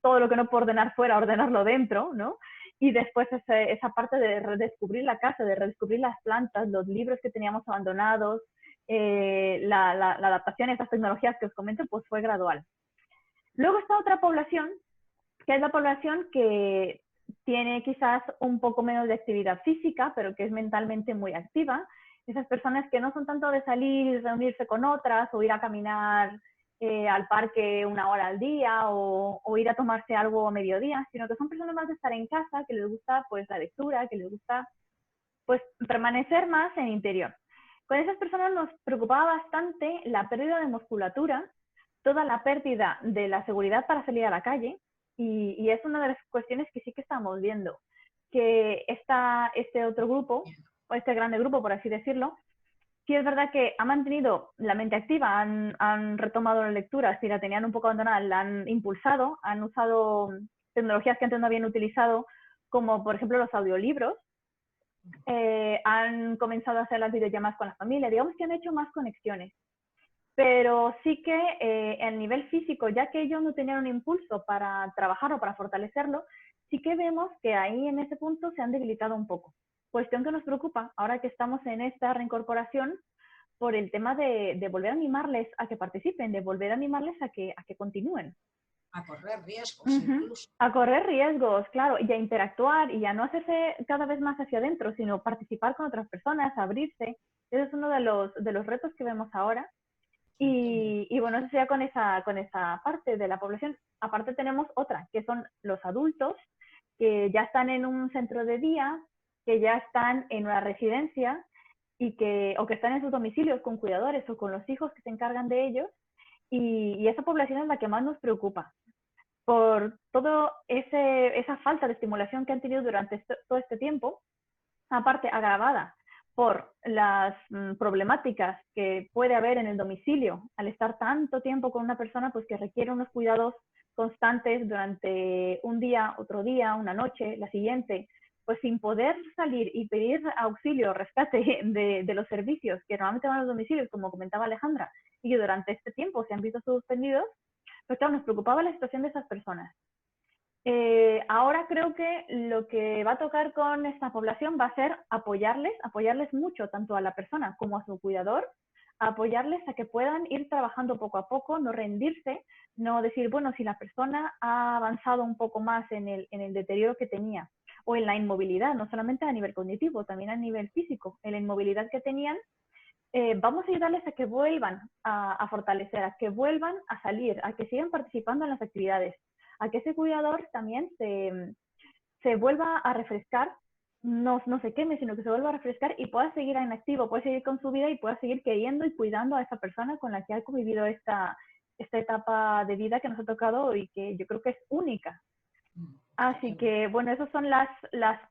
todo lo que no puedo ordenar fuera, ordenarlo dentro, ¿no? Y después esa parte de redescubrir la casa, de redescubrir las plantas, los libros que teníamos abandonados, la adaptación a estas tecnologías que os comento, pues fue gradual. Luego está otra población, que es la población que tiene quizás un poco menos de actividad física, pero que es mentalmente muy activa. Esas personas que no son tanto de salir y reunirse con otras o ir a caminar al parque 1 hora al día o ir a tomarse algo a mediodía, sino que son personas más de estar en casa, que les gusta pues la lectura, que les gusta pues permanecer más en interior. Con esas personas nos preocupaba bastante la pérdida de musculatura, toda la pérdida de la seguridad para salir a la calle Y es una de las cuestiones que sí que estamos viendo, que este otro grupo, o este grande grupo, por así decirlo, sí es verdad que ha mantenido la mente activa, han retomado la lectura, si la tenían un poco abandonada, la han impulsado, han usado tecnologías que antes no habían utilizado, como por ejemplo los audiolibros, han comenzado a hacer las videollamadas con la familia, digamos que han hecho más conexiones. Pero sí que a nivel físico, ya que ellos no tenían un impulso para trabajar o para fortalecerlo, sí que vemos que ahí en ese punto se han debilitado un poco. Cuestión que nos preocupa ahora que estamos en esta reincorporación por el tema de volver a animarles a que participen, de volver a animarles a que continúen. A correr riesgos incluso. A correr riesgos, claro, y a interactuar y a no hacerse cada vez más hacia adentro, sino participar con otras personas, abrirse. Ese es uno de los retos que vemos ahora. Y bueno, eso sería con esa parte de la población. Aparte tenemos otra, que son los adultos, que ya están en un centro de día, que ya están en una residencia, o que están en sus domicilios con cuidadores o con los hijos que se encargan de ellos. Y esa población es la que más nos preocupa, por toda esa falta de estimulación que han tenido durante todo este tiempo, aparte agravada por las problemáticas que puede haber en el domicilio al estar tanto tiempo con una persona, pues que requiere unos cuidados constantes durante un día, otro día, una noche, la siguiente, pues sin poder salir y pedir auxilio, rescate de los servicios que normalmente van a los domicilios, como comentaba Alejandra, y que durante este tiempo se han visto suspendidos, pues claro, nos preocupaba la situación de esas personas. Ahora creo que lo que va a tocar con esta población va a ser apoyarles mucho, tanto a la persona como a su cuidador, apoyarles a que puedan ir trabajando poco a poco, no rendirse, no decir, bueno, si la persona ha avanzado un poco más en el deterioro que tenía, o en la inmovilidad, no solamente a nivel cognitivo, también a nivel físico, en la inmovilidad que tenían, vamos a ayudarles a que vuelvan a fortalecer, a que vuelvan a salir, a que sigan participando en las actividades, a que ese cuidador también se vuelva a refrescar, no se queme, sino que se vuelva a refrescar y pueda seguir en activo, pueda seguir con su vida y pueda seguir queriendo y cuidando a esa persona con la que ha convivido esta etapa de vida que nos ha tocado y que yo creo que es única. Así que, bueno, esos son las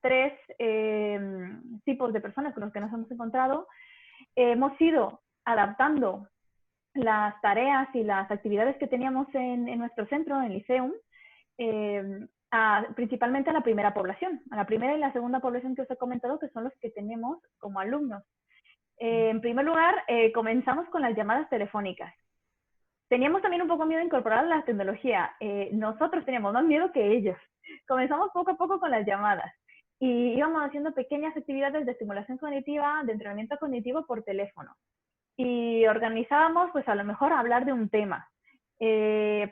tres tipos de personas con los que nos hemos encontrado. Hemos ido adaptando las tareas y las actividades que teníamos en nuestro centro, en Liceum, principalmente a la primera población, a la primera y la segunda población que os he comentado, que son los que tenemos como alumnos. En primer lugar, comenzamos con las llamadas telefónicas. Teníamos también un poco miedo de incorporar la tecnología. Nosotros teníamos más miedo que ellos. Comenzamos poco a poco con las llamadas y íbamos haciendo pequeñas actividades de estimulación cognitiva, de entrenamiento cognitivo por teléfono. Y organizábamos, pues a lo mejor, hablar de un tema.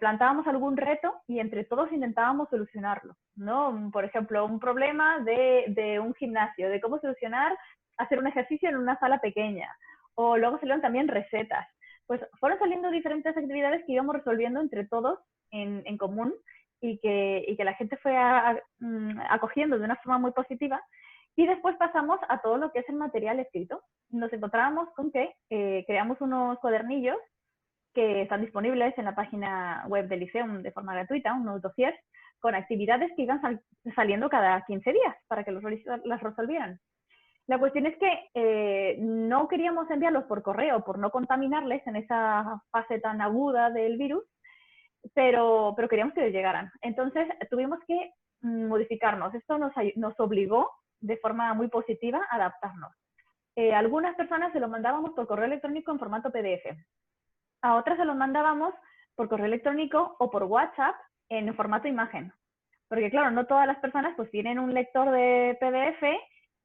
Plantábamos algún reto y entre todos intentábamos solucionarlo, ¿no? Por ejemplo, un problema de un gimnasio, de cómo solucionar hacer un ejercicio en una sala pequeña. O luego salieron también recetas. Pues fueron saliendo diferentes actividades que íbamos resolviendo entre todos en común y que la gente fue acogiendo de una forma muy positiva. Y después pasamos a todo lo que es el material escrito. Nos encontrábamos con que creamos unos cuadernillos que están disponibles en la página web del Liceum de forma gratuita, unos dossiers, con actividades que iban saliendo cada 15 días para que las resolvieran. La cuestión es que no queríamos enviarlos por correo por no contaminarles en esa fase tan aguda del virus, pero queríamos que les llegaran. Entonces tuvimos que modificarnos. Esto nos obligó de forma muy positiva a adaptarnos. Algunas personas se lo mandábamos por correo electrónico en formato PDF. A otras se los mandábamos por correo electrónico o por WhatsApp en formato imagen. Porque claro, no todas las personas pues tienen un lector de PDF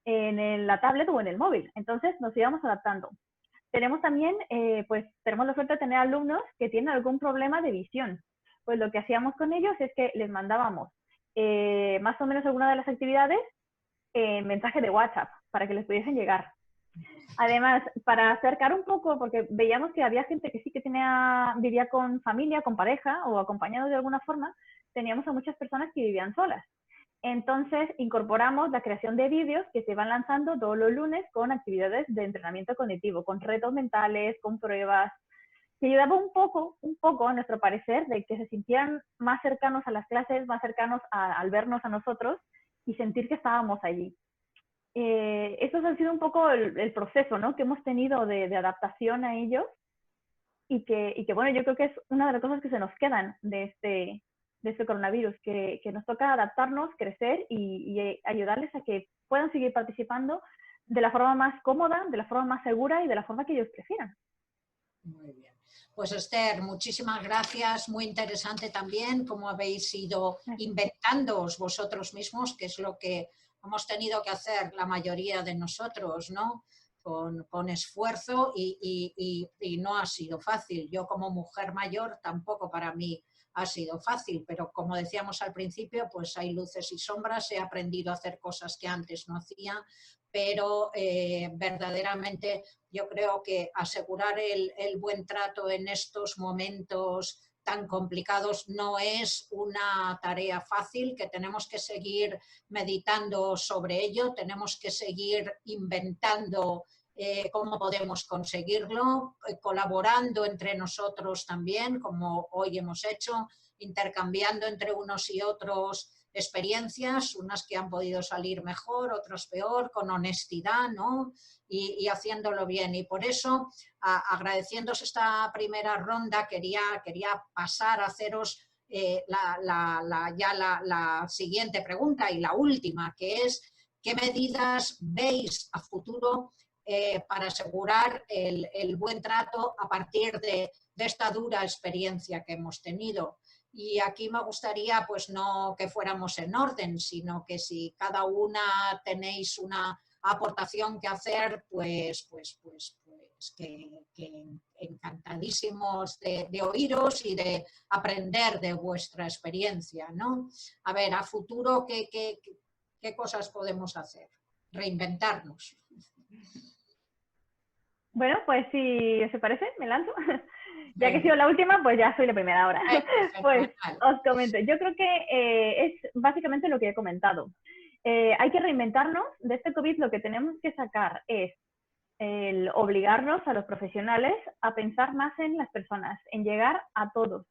en la tablet o en el móvil. Entonces nos íbamos adaptando. Tenemos también, tenemos la suerte de tener alumnos que tienen algún problema de visión. Pues lo que hacíamos con ellos es que les mandábamos más o menos alguna de las actividades en mensaje de WhatsApp para que les pudiesen llegar. Además, para acercar un poco, porque veíamos que había gente que sí que vivía con familia, con pareja o acompañados de alguna forma, teníamos a muchas personas que vivían solas. Entonces, incorporamos la creación de vídeos que se van lanzando todos los lunes con actividades de entrenamiento cognitivo, con retos mentales, con pruebas. que ayudaba un poco, a nuestro parecer, de que se sintieran más cercanos a las clases, más cercanos al vernos a nosotros y sentir que estábamos allí. Eso ha sido un poco el proceso, ¿no?, que hemos tenido de adaptación a ellos y que, bueno, yo creo que es una de las cosas que se nos quedan de este coronavirus, que nos toca adaptarnos, crecer y ayudarles a que puedan seguir participando de la forma más cómoda, de la forma más segura y de la forma que ellos prefieran. Muy bien. Pues Esther, muchísimas gracias, muy interesante también cómo habéis ido inventándoos vosotros mismos, que es lo que hemos tenido que hacer la mayoría de nosotros, ¿no? Con esfuerzo y no ha sido fácil. Yo como mujer mayor tampoco para mí ha sido fácil, pero como decíamos al principio, pues hay luces y sombras, he aprendido a hacer cosas que antes no hacía, pero verdaderamente yo creo que asegurar el buen trato en estos momentos tan complicados no es una tarea fácil, que tenemos que seguir meditando sobre ello, tenemos que seguir inventando cómo podemos conseguirlo, colaborando entre nosotros también, como hoy hemos hecho, intercambiando entre unos y otros experiencias, unas que han podido salir mejor, otras peor, con honestidad, ¿no? Y haciéndolo bien. Y por eso, agradeciéndoos esta primera ronda, quería pasar a haceros la siguiente pregunta y la última, que es ¿qué medidas veis a futuro para asegurar el buen trato a partir de esta dura experiencia que hemos tenido? Y aquí me gustaría, pues no que fuéramos en orden, sino que si cada una tenéis una aportación que hacer, pues que encantadísimos de oíros y de aprender de vuestra experiencia, ¿no? A ver, a futuro, ¿qué cosas podemos hacer? Reinventarnos. Bueno, pues si os parece, me lanzo. Ya que he sido la última, pues ya soy la primera ahora. Pues os comento. Yo creo que es básicamente lo que he comentado. Hay que reinventarnos. De este COVID lo que tenemos que sacar es el obligarnos a los profesionales a pensar más en las personas, en llegar a todos.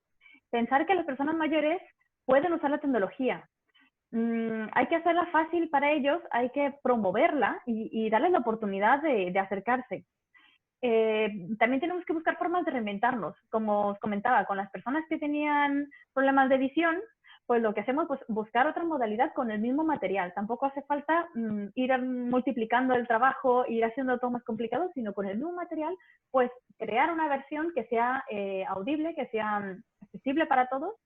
Pensar que las personas mayores pueden usar la tecnología. Hay que hacerla fácil para ellos, hay que promoverla y darles la oportunidad de acercarse. También tenemos que buscar formas de reinventarnos. Como os comentaba, con las personas que tenían problemas de visión, pues lo que hacemos es pues, buscar otra modalidad con el mismo material. Tampoco hace falta ir multiplicando el trabajo, ir haciendo todo más complicado, sino con el mismo material, pues crear una versión que sea audible, que sea accesible para todos.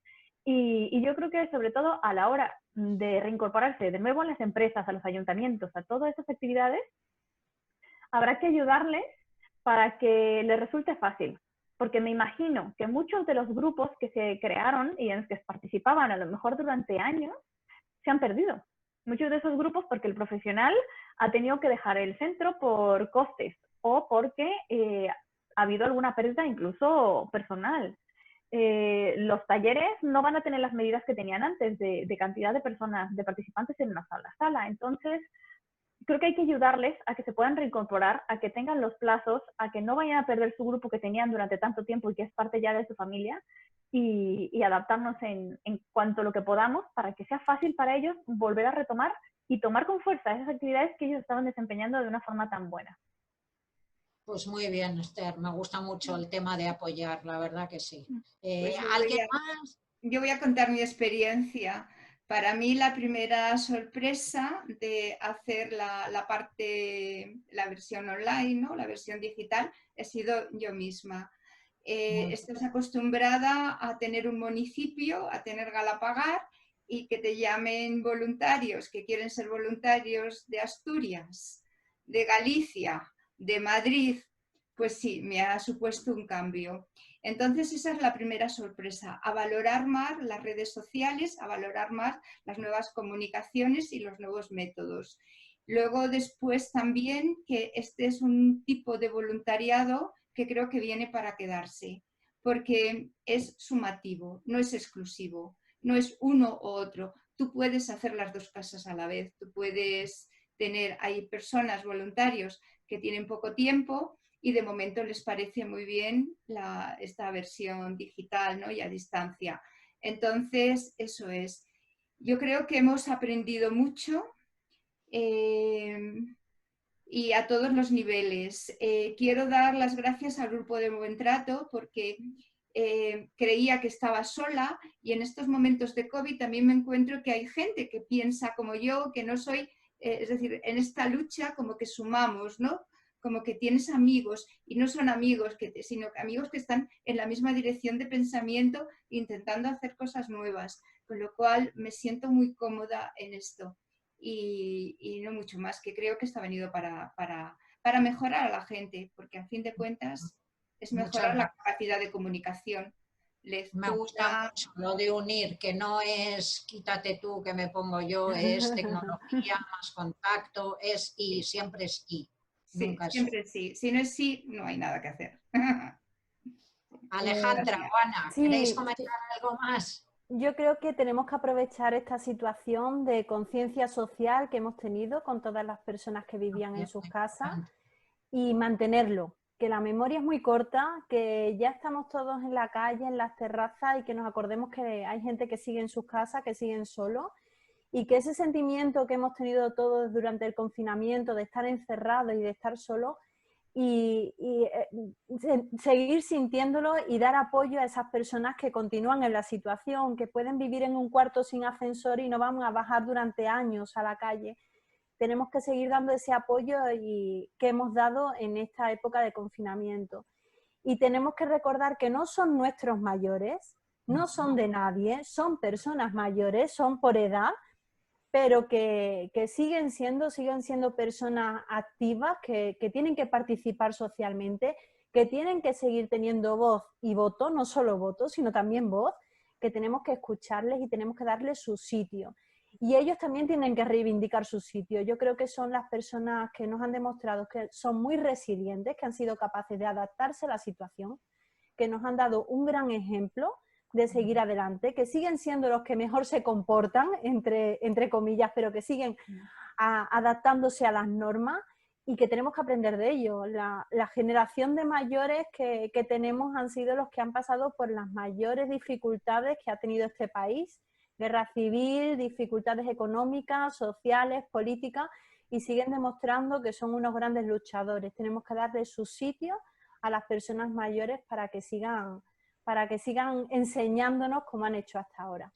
Y yo creo que sobre todo a la hora de reincorporarse de nuevo a las empresas, a los ayuntamientos, a todas esas actividades, habrá que ayudarles para que les resulte fácil. Porque me imagino que muchos de los grupos que se crearon y en los que participaban a lo mejor durante años, se han perdido. Muchos de esos grupos porque el profesional ha tenido que dejar el centro por costes o porque ha habido alguna pérdida incluso personal. Los talleres no van a tener las medidas que tenían antes de cantidad de personas, de participantes en una sala. Entonces, creo que hay que ayudarles a que se puedan reincorporar, a que tengan los plazos, a que no vayan a perder su grupo que tenían durante tanto tiempo y que es parte ya de su familia y adaptarnos en cuanto a lo que podamos para que sea fácil para ellos volver a retomar y tomar con fuerza esas actividades que ellos estaban desempeñando de una forma tan buena. Pues muy bien, Esther, me gusta mucho el tema de apoyar, la verdad que sí. Pues ¿Alguien más? Yo voy a contar mi experiencia. Para mí la primera sorpresa de hacer la versión online, ¿no? La versión digital, he sido yo misma. Estás acostumbrada a tener un municipio, a tener Galapagar y que te llamen voluntarios, que quieren ser voluntarios de Asturias, de Galicia, de Madrid. Pues sí, me ha supuesto un cambio. Entonces esa es la primera sorpresa, a valorar más las redes sociales, a valorar más las nuevas comunicaciones y los nuevos métodos. Luego después también que este es un tipo de voluntariado que creo que viene para quedarse, porque es sumativo, no es exclusivo, no es uno u otro. Tú puedes hacer las dos cosas a la vez, tú puedes tener, hay personas, voluntarios que tienen poco tiempo y de momento les parece muy bien esta versión digital, ¿no? Y a distancia. Entonces, eso es. Yo creo que hemos aprendido mucho y a todos los niveles. Quiero dar las gracias al grupo de Buen Trato porque creía que estaba sola y en estos momentos de COVID también me encuentro que hay gente que piensa como yo, que no soy, es decir, en esta lucha como que sumamos, ¿no? Como que tienes amigos y no son amigos, sino amigos que están en la misma dirección de pensamiento intentando hacer cosas nuevas, con lo cual me siento muy cómoda en esto y no mucho más, que creo que está venido para mejorar a la gente, porque a fin de cuentas es mejorar la capacidad de comunicación, Me gusta lectura. mucho lo de unir, que no es quítate tú que me pongo yo, es tecnología más contacto, es y, siempre es y. Sí, Nunca es siempre sí. Si no es sí, no hay nada que hacer. Alejandra, Gracias. Juana, ¿queréis Sí, comentar algo más? yo creo que tenemos que aprovechar esta situación de conciencia social que hemos tenido con todas las personas que vivían en sus casas y mantenerlo, que la memoria es muy corta, que ya estamos todos en la calle, en las terrazas y que nos acordemos que hay gente que sigue en sus casas, que siguen solos y que ese sentimiento que hemos tenido todos durante el confinamiento de estar encerrados y de estar solos y seguir sintiéndolo y dar apoyo a esas personas que continúan en la situación, que pueden vivir en un cuarto sin ascensor y no van a bajar durante años a la calle. Tenemos que seguir dando ese apoyo que hemos dado en esta época de confinamiento. Y tenemos que recordar que no son nuestros mayores, no son de nadie, son personas mayores, son por edad, pero que siguen siendo personas activas, que tienen que participar socialmente, que tienen que seguir teniendo voz y voto, no solo voto, sino también voz, que tenemos que escucharles y tenemos que darles su sitio. Y ellos también tienen que reivindicar su sitio. Yo creo que son las personas que nos han demostrado que son muy resilientes, que han sido capaces de adaptarse a la situación, que nos han dado un gran ejemplo de seguir adelante, que siguen siendo los que mejor se comportan, entre comillas, pero que siguen adaptándose a las normas y que tenemos que aprender de ellos. La generación de mayores que tenemos han sido los que han pasado por las mayores dificultades que ha tenido este país, guerra civil, dificultades económicas, sociales, políticas, y siguen demostrando que son unos grandes luchadores. Tenemos que darle su sitio a las personas mayores para que sigan enseñándonos como han hecho hasta ahora.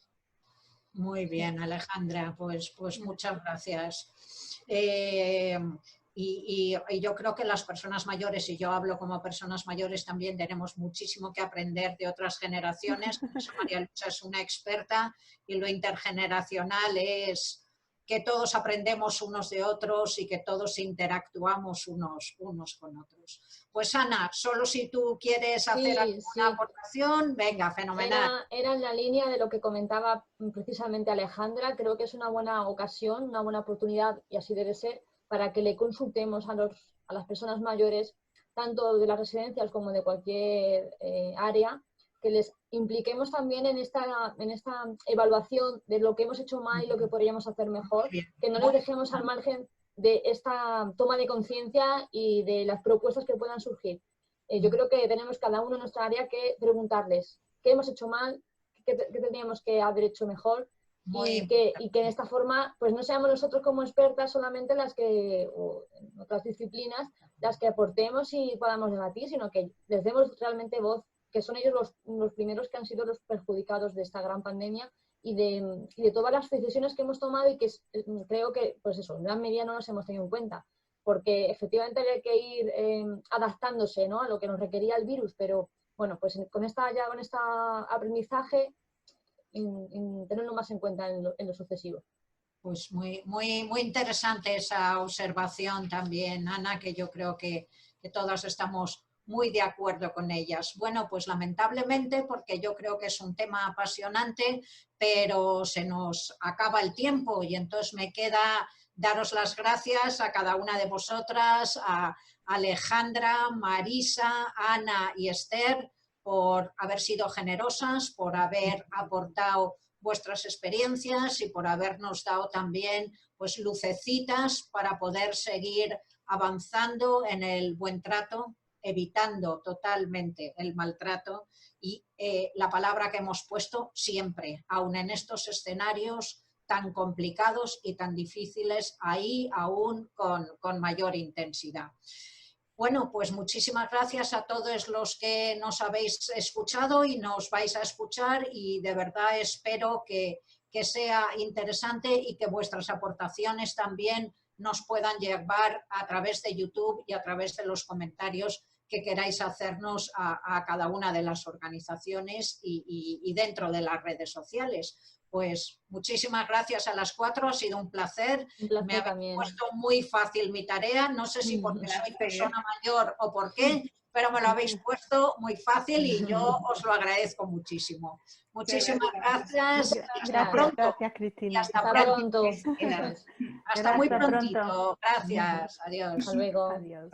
Muy bien, Alejandra, pues muchas gracias. Y yo creo que las personas mayores, y yo hablo como personas mayores, también tenemos muchísimo que aprender de otras generaciones. Por eso María Luisa es una experta y lo intergeneracional es que todos aprendemos unos de otros y que todos interactuamos unos con otros. Pues Ana, solo si tú quieres hacer alguna aportación, venga, fenomenal. Era en la línea de lo que comentaba precisamente Alejandra. Creo que es una buena ocasión, una buena oportunidad, y así debe ser, para que le consultemos a las personas mayores, tanto de las residencias como de cualquier área, que les impliquemos también en esta evaluación de lo que hemos hecho mal y lo que podríamos hacer mejor, que no les dejemos al margen de esta toma de conciencia y de las propuestas que puedan surgir. Yo creo que tenemos cada uno en nuestra área que preguntarles qué hemos hecho mal, qué tendríamos que haber hecho mejor, y que de esta forma pues no seamos nosotros como expertas solamente o en otras disciplinas, las que aportemos y podamos debatir, sino que les demos realmente voz, que son ellos los primeros que han sido los perjudicados de esta gran pandemia y de todas las decisiones que hemos tomado y que creo que, pues eso, en gran medida no las hemos tenido en cuenta, porque efectivamente hay que ir adaptándose, ¿no?, a lo que nos requería el virus, pero bueno, pues con este aprendizaje, tenerlo más en cuenta en lo sucesivo. Pues muy interesante esa observación también, Ana, que yo creo que todas estamos muy de acuerdo con ellas. Bueno, pues lamentablemente, porque yo creo que es un tema apasionante, pero se nos acaba el tiempo y entonces me queda daros las gracias a cada una de vosotras, a Alejandra, Marisa, Ana y Esther, por haber sido generosas, por haber aportado vuestras experiencias y por habernos dado también pues lucecitas para poder seguir avanzando en el buen trato evitando totalmente el maltrato y la palabra que hemos puesto siempre, aun en estos escenarios tan complicados y tan difíciles, ahí aún con mayor intensidad. Bueno, pues muchísimas gracias a todos los que nos habéis escuchado y nos vais a escuchar, y de verdad espero que sea interesante y que vuestras aportaciones también nos puedan llevar a través de YouTube y a través de los comentarios que queráis hacernos a cada una de las organizaciones y dentro de las redes sociales. Pues muchísimas gracias a las 4, ha sido un placer. Me habéis puesto muy fácil mi tarea, no sé si porque soy persona mayor o por qué, pero me lo habéis puesto muy fácil y yo os lo agradezco muchísimo. Muchísimas gracias. Hasta pronto. Gracias, Cristina. Y hasta pronto. Eso es. Hasta muy Hasta prontito. pronto. Gracias. Adiós. Hasta luego. Adiós.